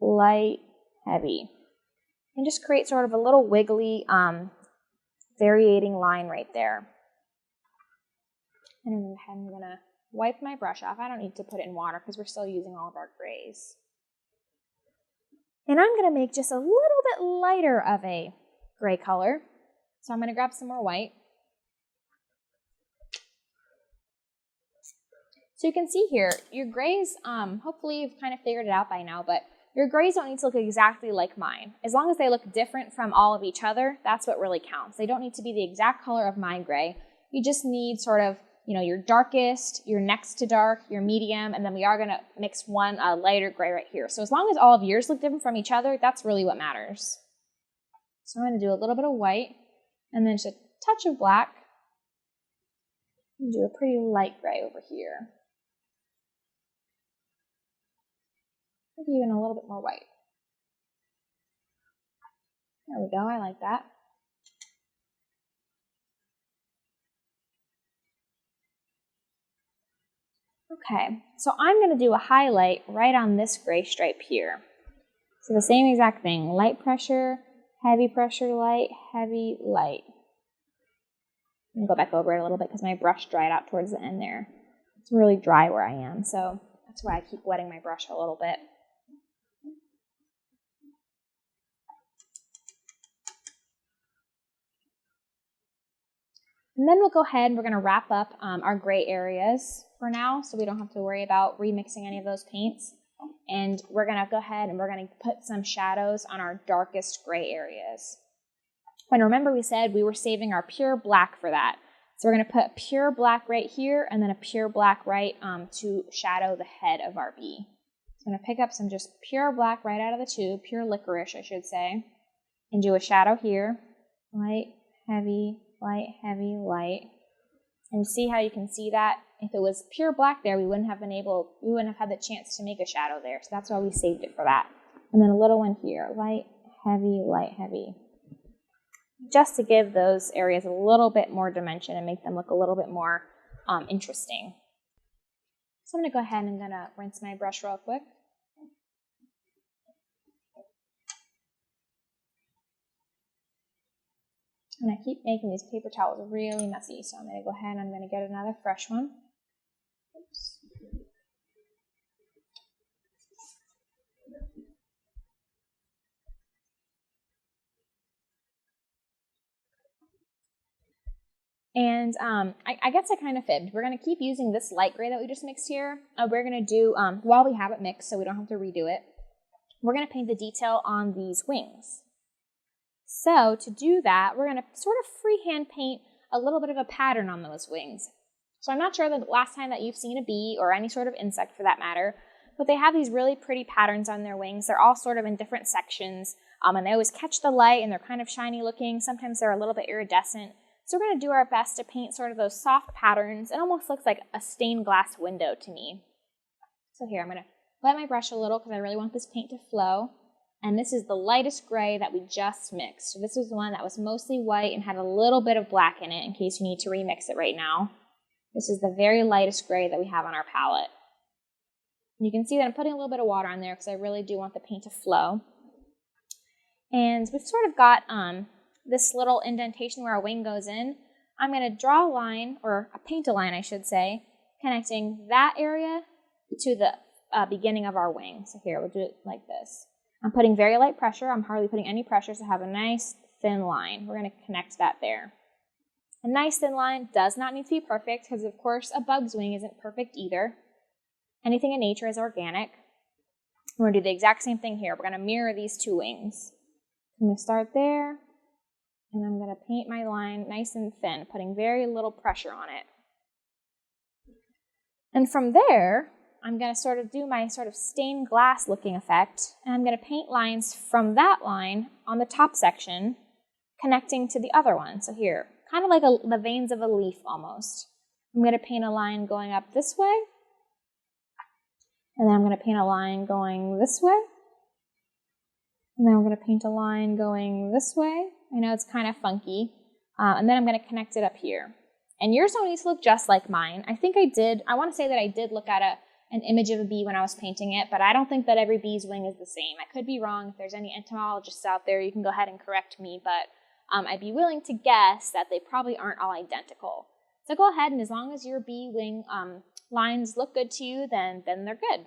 light, heavy. And just create sort of a little wiggly, variating line right there. And then I'm going to wipe my brush off. I don't need to put it in water because we're still using all of our grays. And I'm going to make just a little bit lighter of a gray color. So I'm going to grab some more white. So you can see here, your grays, hopefully you've kind of figured it out by now, but your grays don't need to look exactly like mine. As long as they look different from all of each other, that's what really counts. They don't need to be the exact color of my gray. You just need sort of, your darkest, your next to dark, your medium, and then we are going to mix one lighter gray right here. So as long as all of yours look different from each other, that's really what matters. So I'm going to do a little bit of white, and then just a touch of black, and do a pretty light gray over here. Maybe even a little bit more white. There we go, I like that. Okay, so I'm going to do a highlight right on this gray stripe here. So the same exact thing, light pressure, light, heavy, light. I'm going to go back over it a little bit because my brush dried out towards the end there. It's really dry where I am, so that's why I keep wetting my brush a little bit. And then we'll go ahead and we're going to wrap up our gray areas for now, so we don't have to worry about remixing any of those paints. And we're gonna go ahead and we're gonna put some shadows on our darkest gray areas. And remember we said we were saving our pure black for that. So we're gonna put pure black right here and then a pure black right to shadow the head of our bee. So I'm gonna pick up some just pure black right out of the tube, pure licorice I should say, and do a shadow here. Light, heavy, light, heavy, light. And see how you can see that? If it was pure black there, we wouldn't have had the chance to make a shadow there. So that's why we saved it for that. And then a little one here, light, heavy. Just to give those areas a little bit more dimension and make them look a little bit more interesting. So I'm gonna go ahead and I'm gonna rinse my brush real quick. And I keep making these paper towels really messy, so I'm going to go ahead and I'm going to get another fresh one. Oops. And I guess I kind of fibbed. We're going to keep using this light gray that we just mixed here. We're going to do, while we have it mixed so we don't have to redo it, we're going to paint the detail on these wings. So to do that, we're going to sort of freehand paint a little bit of a pattern on those wings. So I'm not sure the last time that you've seen a bee or any sort of insect for that matter, but they have these really pretty patterns on their wings. They're all sort of in different sections, and they always catch the light and they're kind of shiny looking. Sometimes they're a little bit iridescent. So we're going to do our best to paint sort of those soft patterns. It almost looks like a stained glass window to me. So here, I'm going to wet my brush a little because I really want this paint to flow. And this is the lightest gray that we just mixed. So this was the one that was mostly white and had a little bit of black in it in case you need to remix it right now. This is the very lightest gray that we have on our palette. And you can see that I'm putting a little bit of water on there because I really do want the paint to flow. And we've sort of got this little indentation where our wing goes in. I'm going to draw a line, or paint a line I should say, connecting that area to the beginning of our wing. So here, we'll do it like this. I'm putting very light pressure. I'm hardly putting any pressure, so I have a nice thin line. We're going to connect that there. A nice thin line does not need to be perfect because, of course, a bug's wing isn't perfect either. Anything in nature is organic. We're going to do the exact same thing here. We're going to mirror these two wings. I'm going to start there, and I'm going to paint my line nice and thin, putting very little pressure on it. And from there, I'm going to sort of do my sort of stained glass looking effect, and I'm going to paint lines from that line on the top section connecting to the other one. So here, kind of like the veins of a leaf almost. I'm going to paint a line going up this way, and then I'm going to paint a line going this way, and then I'm going to paint a line going this way. I know it's kind of funky, and then I'm going to connect it up here. And yours don't need to look just like mine. I want to say that I did look at an image of a bee when I was painting it, but I don't think that every bee's wing is the same. I could be wrong. If there's any entomologists out there, you can go ahead and correct me, but I'd be willing to guess that they probably aren't all identical. So go ahead, and as long as your bee wing lines look good to you, then they're good.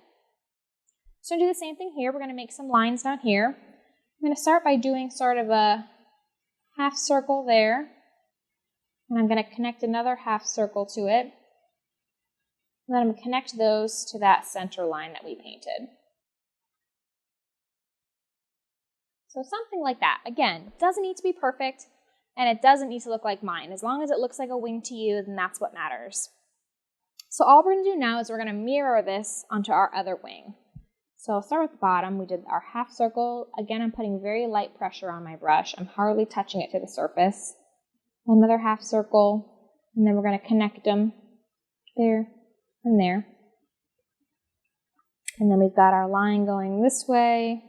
So do the same thing here. We're going to make some lines down here. I'm going to start by doing sort of a half circle there, and I'm going to connect another half circle to it. And then I'm going to connect those to that center line that we painted. So something like that. Again, it doesn't need to be perfect, and it doesn't need to look like mine. As long as it looks like a wing to you, then that's what matters. So all we're going to do now is we're going to mirror this onto our other wing. So I'll start with the bottom. We did our half circle. Again, I'm putting very light pressure on my brush. I'm hardly touching it to the surface. Another half circle, and then we're going to connect them there and there. And then we've got our line going this way,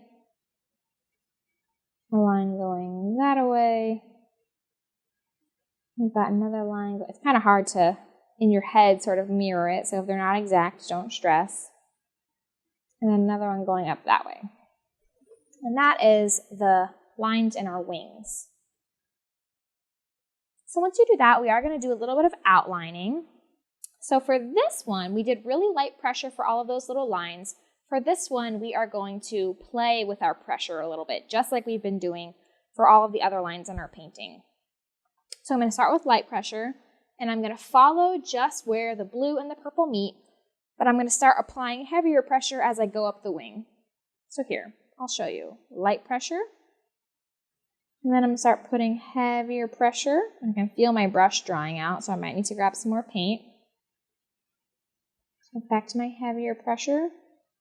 a line going that way. We've got another line. It's kind of hard to, in your head, sort of mirror it. So if they're not exact, don't stress. And then another one going up that way. And that is the lines in our wings. So once you do that, we are going to do a little bit of outlining. So for this one, we did really light pressure for all of those little lines. For this one, we are going to play with our pressure a little bit, just like we've been doing for all of the other lines in our painting. So I'm going to start with light pressure, and I'm going to follow just where the blue and the purple meet, but I'm going to start applying heavier pressure as I go up the wing. So here, I'll show you. Light pressure, and then I'm going to start putting heavier pressure. I can feel my brush drying out, so I might need to grab some more paint. So back to my heavier pressure,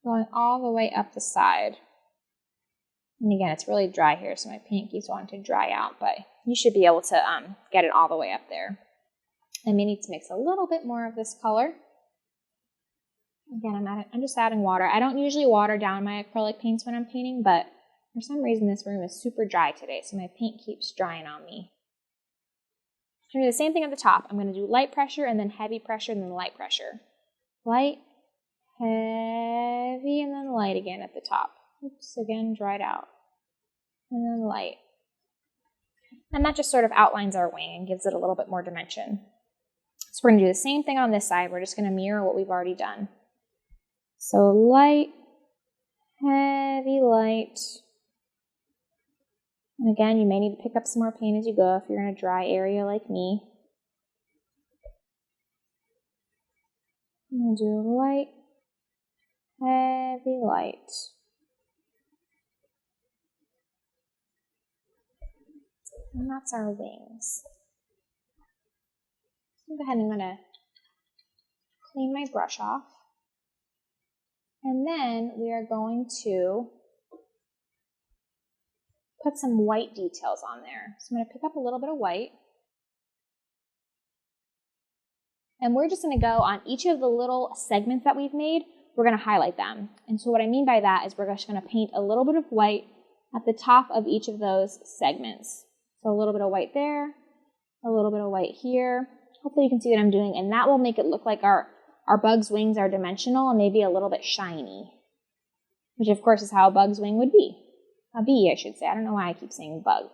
going all the way up the side. And again, it's really dry here, so my paint keeps wanting to dry out, but you should be able to get it all the way up there. I may need to mix a little bit more of this color. Again, I'm just adding water. I don't usually water down my acrylic paints when I'm painting, but for some reason this room is super dry today, so my paint keeps drying on me. I'm going to do the same thing at the top. I'm going to do light pressure and then heavy pressure and then light pressure. Light, heavy, and then light again at the top. Oops, again, dried out. And then light. And that just sort of outlines our wing and gives it a little bit more dimension. So we're going to do the same thing on this side. We're just going to mirror what we've already done. So light, heavy, light. And again, you may need to pick up some more paint as you go if you're in a dry area like me. I'm going to do light, heavy, light. And that's our wings. So go ahead and I'm going to clean my brush off. And then we are going to put some white details on there. So I'm going to pick up a little bit of white. And we're just going to go on each of the little segments that we've made, we're going to highlight them. And so what I mean by that is we're just going to paint a little bit of white at the top of each of those segments. So a little bit of white there, a little bit of white here. Hopefully you can see what I'm doing, and that will make it look like our bug's wings are dimensional and maybe a little bit shiny, which of course is how a bug's wing would be. A bee, I should say. I don't know why I keep saying bug.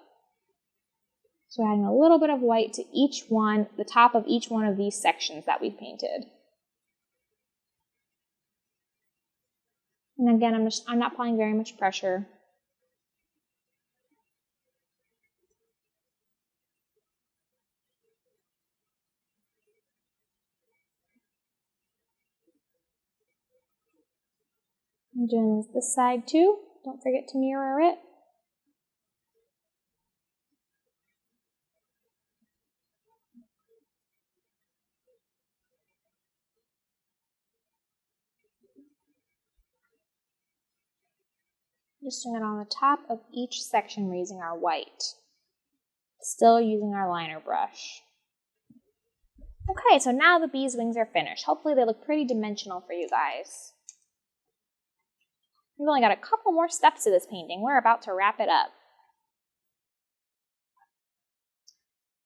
So adding a little bit of white to each one, the top of each one of these sections that we've painted. And again, I'm not applying very much pressure. I'm doing this side too. Don't forget to mirror it. Just doing it on the top of each section, raising our white. Still using our liner brush. Okay, so now the bee's wings are finished. Hopefully they look pretty dimensional for you guys. We've only got a couple more steps to this painting. We're about to wrap it up.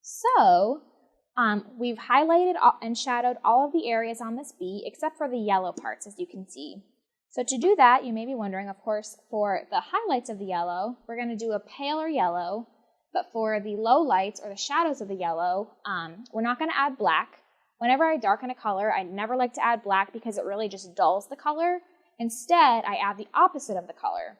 So, we've highlighted and shadowed all of the areas on this bee except for the yellow parts, as you can see. So to do that, you may be wondering, of course, for the highlights of the yellow, we're going to do a paler yellow, but for the low lights or the shadows of the yellow, we're not going to add black. Whenever I darken a color, I never like to add black because it really just dulls the color. Instead, I add the opposite of the color.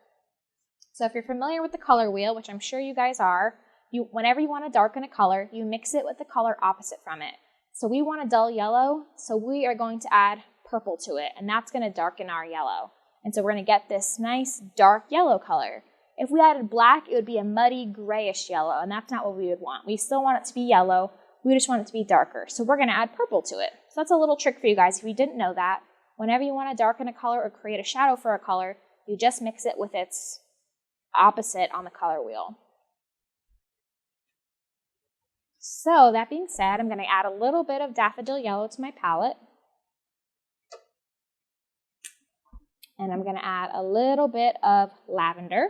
So if you're familiar with the color wheel, which I'm sure you guys are, whenever you want to darken a color, you mix it with the color opposite from it. So we want a dull yellow, so we are going to add purple to it, and that's going to darken our yellow. And so we're going to get this nice dark yellow color. If we added black, it would be a muddy grayish yellow, and that's not what we would want. We still want it to be yellow, we just want it to be darker. So we're going to add purple to it. So that's a little trick for you guys if you didn't know that. Whenever you want to darken a color or create a shadow for a color, you just mix it with its opposite on the color wheel. So that being said, I'm going to add a little bit of daffodil yellow to my palette. And I'm going to add a little bit of lavender.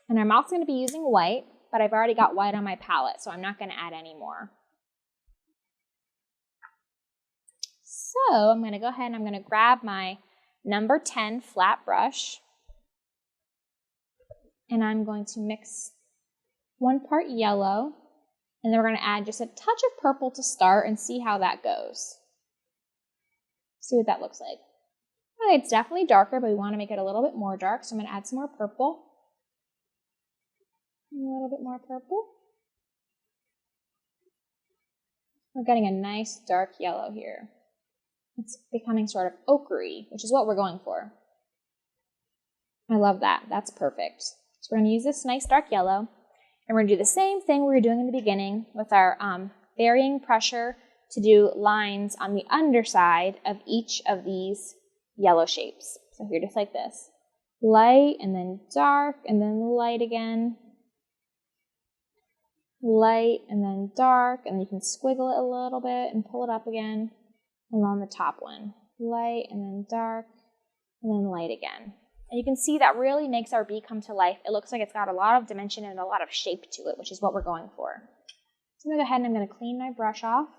And I'm also going to be using white, but I've already got white on my palette, so I'm not going to add any more. So I'm going to go ahead and I'm going to grab my number 10 flat brush. And I'm going to mix 1 part yellow, and then we're going to add just a touch of purple to start and see how that goes. See what that looks like. Okay, it's definitely darker, but we want to make it a little bit more dark, so I'm going to add some more purple. A little bit more purple. We're getting a nice dark yellow here. It's becoming sort of ochre-y, which is what we're going for. I love that. That's perfect. So we're going to use this nice dark yellow, and we're going to do the same thing we were doing in the beginning with our varying pressure to do lines on the underside of each of these yellow shapes. So here, just like this. Light, and then dark, and then light again. Light, and then dark, and then you can squiggle it a little bit and pull it up again. And on the top one, light, and then dark, and then light again. And you can see that really makes our bee come to life. It looks like it's got a lot of dimension and a lot of shape to it, which is what we're going for. So I'm going to go ahead and I'm going to clean my brush off.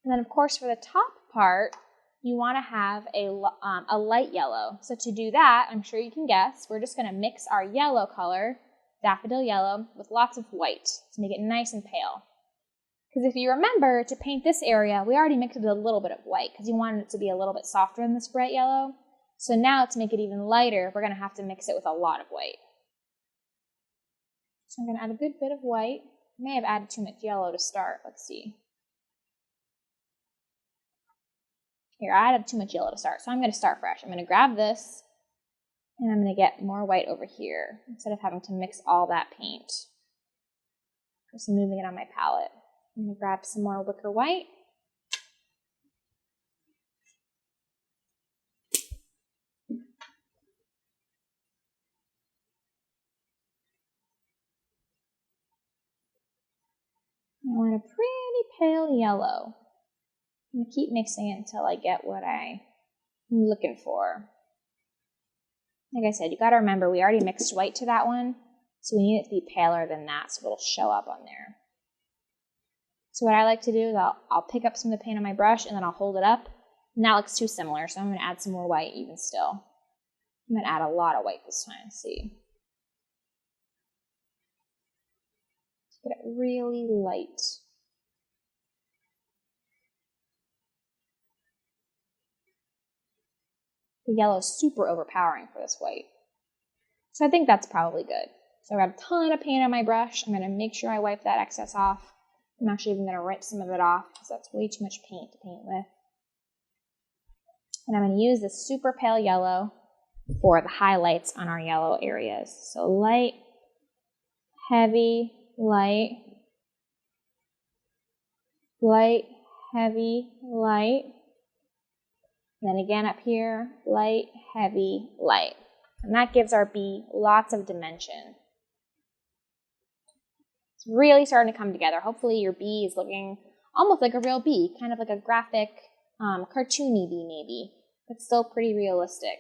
And then, of course, for the top part, you want to have a light yellow. So to do that, I'm sure you can guess, we're just going to mix our yellow color, daffodil yellow, with lots of white to make it nice and pale. Because if you remember, to paint this area, we already mixed it with a little bit of white because you wanted it to be a little bit softer than this bright yellow. So now to make it even lighter, we're going to have to mix it with a lot of white. So I'm going to add a good bit of white. I may have added too much yellow to start. Let's see. Here, I added too much yellow to start, so I'm going to start fresh. I'm going to grab this, and I'm going to get more white over here instead of having to mix all that paint. Just moving it on my palette. I'm going to grab some more wicker white. I want a pretty pale yellow. I'm going to keep mixing it until I get what I'm looking for. Like I said, you got to remember we already mixed white to that one, so we need it to be paler than that so it'll show up on there. So what I like to do is I'll pick up some of the paint on my brush and then I'll hold it up. And that looks too similar, so I'm going to add some more white even still. I'm going to add a lot of white this time, see. Get it really light. The yellow is super overpowering for this white. So I think that's probably good. So I got a ton of paint on my brush. I'm going to make sure I wipe that excess off. I'm actually even going to wipe some of it off because that's way too much paint to paint with. And I'm going to use this super pale yellow for the highlights on our yellow areas. So light, heavy, light, light, heavy, light. Then again up here, light, heavy, light. And that gives our bee lots of dimension. It's really starting to come together. Hopefully your bee is looking almost like a real bee, kind of like a graphic, cartoony bee maybe, but still pretty realistic.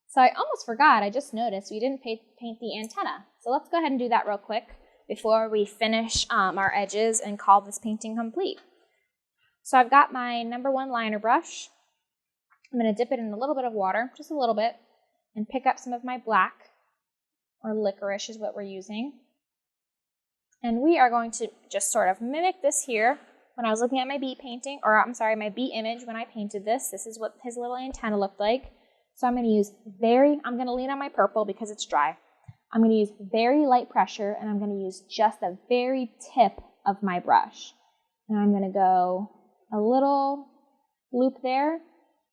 So I almost forgot, I just noticed we didn't paint the antenna. So let's go ahead and do that real quick before we finish our edges and call this painting complete. So I've got my number 1 liner brush. I'm going to dip it in a little bit of water, just a little bit, and pick up some of my black, or licorice is what we're using. And we are going to just sort of mimic this here. When I was looking at my bee painting, or I'm sorry, my bee image when I painted this, this is what his little antenna looked like. So I'm going to use I'm going to lean on my purple because it's dry. I'm going to use very light pressure, and I'm going to use just the very tip of my brush. And I'm going to go a little loop there,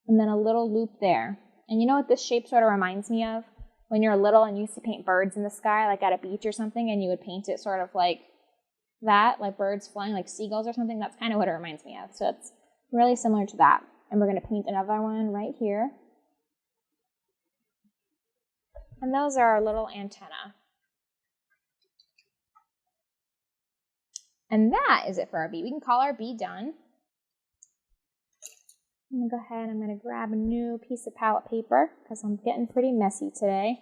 and then a little loop there. And you know what this shape sort of reminds me of? When you're little and you used to paint birds in the sky, like at a beach or something, and you would paint it sort of like that, like birds flying, like seagulls or something. That's kind of what it reminds me of. So it's really similar to that. And we're going to paint another one right here. And those are our little antenna. And that is it for our bee. We can call our bee done. I'm going to go ahead and I'm going to grab a new piece of palette paper because I'm getting pretty messy today.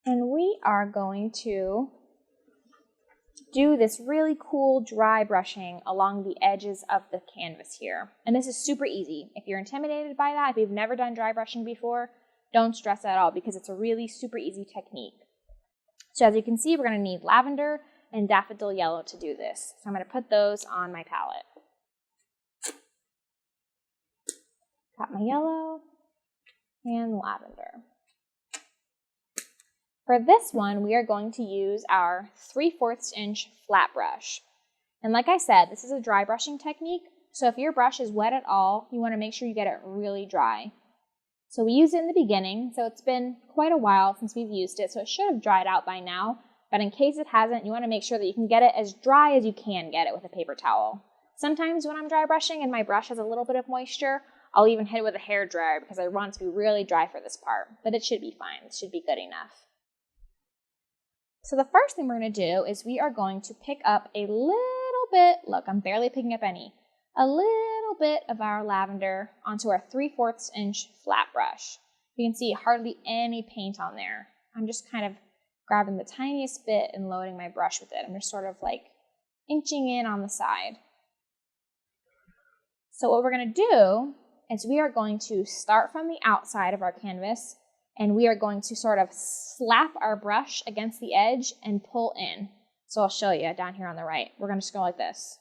And we are going to do this really cool dry brushing along the edges of the canvas here. And this is super easy. If you're intimidated by that, if you've never done dry brushing before, don't stress at all because it's a really super easy technique. So as you can see, we're going to need lavender and daffodil yellow to do this. So I'm going to put those on my palette. Got my yellow, and lavender. For this one, we are going to use our 3/4 inch flat brush. And like I said, this is a dry brushing technique, so if your brush is wet at all, you want to make sure you get it really dry. So we used it in the beginning, so it's been quite a while since we've used it, so it should have dried out by now. But in case it hasn't, you want to make sure that you can get it as dry as you can get it with a paper towel. Sometimes when I'm dry brushing and my brush has a little bit of moisture, I'll even hit it with a hair dryer because I want it to be really dry for this part. But it should be fine. It should be good enough. So the first thing we're going to do is we are going to pick up a little bit, look, I'm barely picking up any, a little bit of our lavender onto our 3/4 inch flat brush. You can see hardly any paint on there. I'm just kind of grabbing the tiniest bit and loading my brush with it. I'm just sort of like inching in on the side. So what we're going to do is we are going to start from the outside of our canvas, and we are going to sort of slap our brush against the edge and pull in. So I'll show you down here on the right. We're going to just go like this.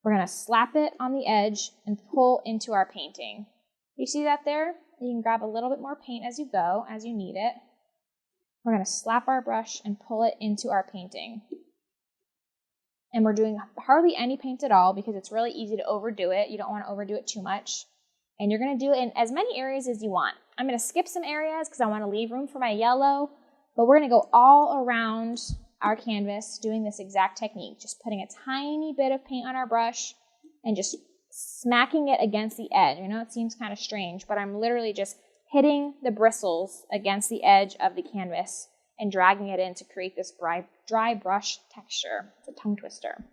We're going to slap it on the edge and pull into our painting. You see that there? You can grab a little bit more paint as you go, as you need it. We're going to slap our brush and pull it into our painting. And we're doing hardly any paint at all because it's really easy to overdo it. You don't want to overdo it too much. And you're going to do it in as many areas as you want. I'm going to skip some areas because I want to leave room for my yellow, but we're going to go all around our canvas doing this exact technique, just putting a tiny bit of paint on our brush and just smacking it against the edge. I know it seems kind of strange, but I'm literally just hitting the bristles against the edge of the canvas and dragging it in to create this dry brush texture. It's a tongue twister.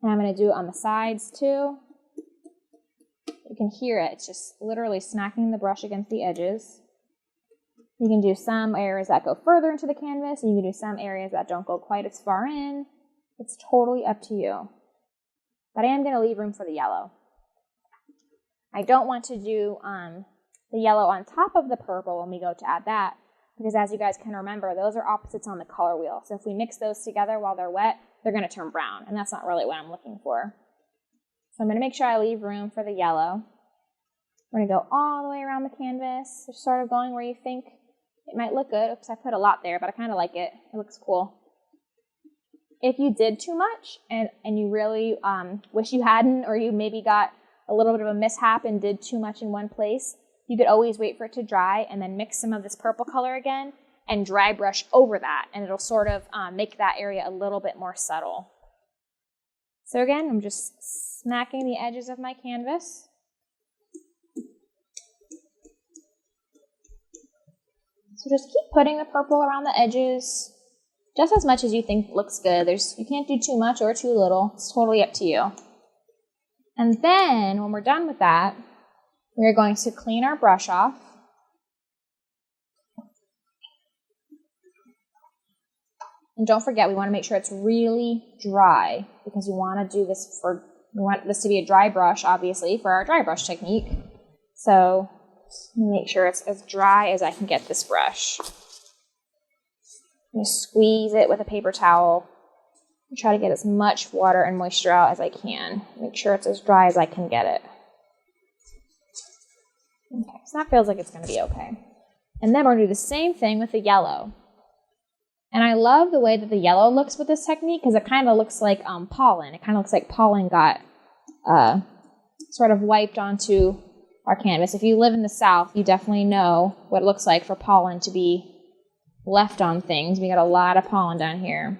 And I'm going to do it on the sides too. You can hear it. It's just literally smacking the brush against the edges. You can do some areas that go further into the canvas, and you can do some areas that don't go quite as far in. It's totally up to you. But I am going to leave room for the yellow. I don't want to do the yellow on top of the purple when we go to add that, because as you guys can remember, those are opposites on the color wheel. So if we mix those together while they're wet, they're going to turn brown, and that's not really what I'm looking for. So I'm going to make sure I leave room for the yellow. We're going to go all the way around the canvas, just sort of going where you think it might look good. Oops, I put a lot there, but I kind of like it. It looks cool. If you did too much and you really wish you hadn't, or you maybe got a little bit of a mishap and did too much in one place, you could always wait for it to dry and then mix some of this purple color again and dry brush over that, and it'll sort of make that area a little bit more subtle. So again, I'm just smacking the edges of my canvas. So just keep putting the purple around the edges, just as much as you think looks good. You can't do too much or too little. It's totally up to you. And then when we're done with that, we're going to clean our brush off. And don't forget, we want to make sure it's really dry because we want this to be a dry brush, obviously, for our dry brush technique. So make sure it's as dry as I can get this brush. I'm going to squeeze it with a paper towel and try to get as much water and moisture out as I can. Make sure it's as dry as I can get it. Okay, so that feels like it's going to be okay. And then we're going to do the same thing with the yellow. And I love the way that the yellow looks with this technique because it kind of looks like pollen. It kind of looks like pollen got sort of wiped onto our canvas. If you live in the South, you definitely know what it looks like for pollen to be left on things. We got a lot of pollen down here.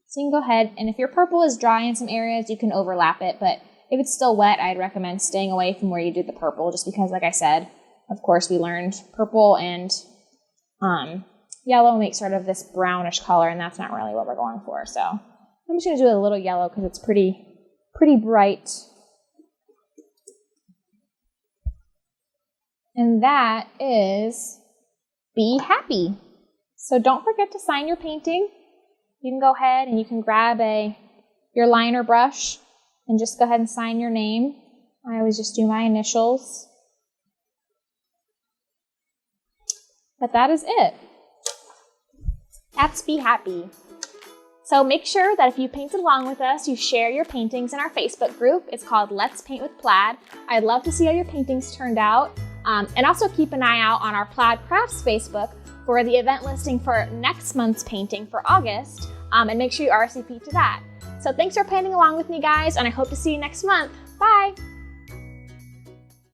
So you can go ahead, and if your purple is dry in some areas, you can overlap it. But if it's still wet, I'd recommend staying away from where you did the purple, just because, like I said, of course, we learned purple and yellow makes sort of this brownish color, and that's not really what we're going for. So I'm just going to do a little yellow because it's pretty bright. And that is Be Happy. So don't forget to sign your painting. You can go ahead and you can grab your liner brush and just go ahead and sign your name. I always just do my initials. But that is it. That's Be Happy. So make sure that if you painted along with us, you share your paintings in our Facebook group. It's called Let's Paint with Plaid. I'd love to see how your paintings turned out. And also keep an eye out on our Plaid Crafts Facebook for the event listing for next month's painting for August, and make sure you RSVP to that. So thanks for painting along with me, guys, and I hope to see you next month. Bye!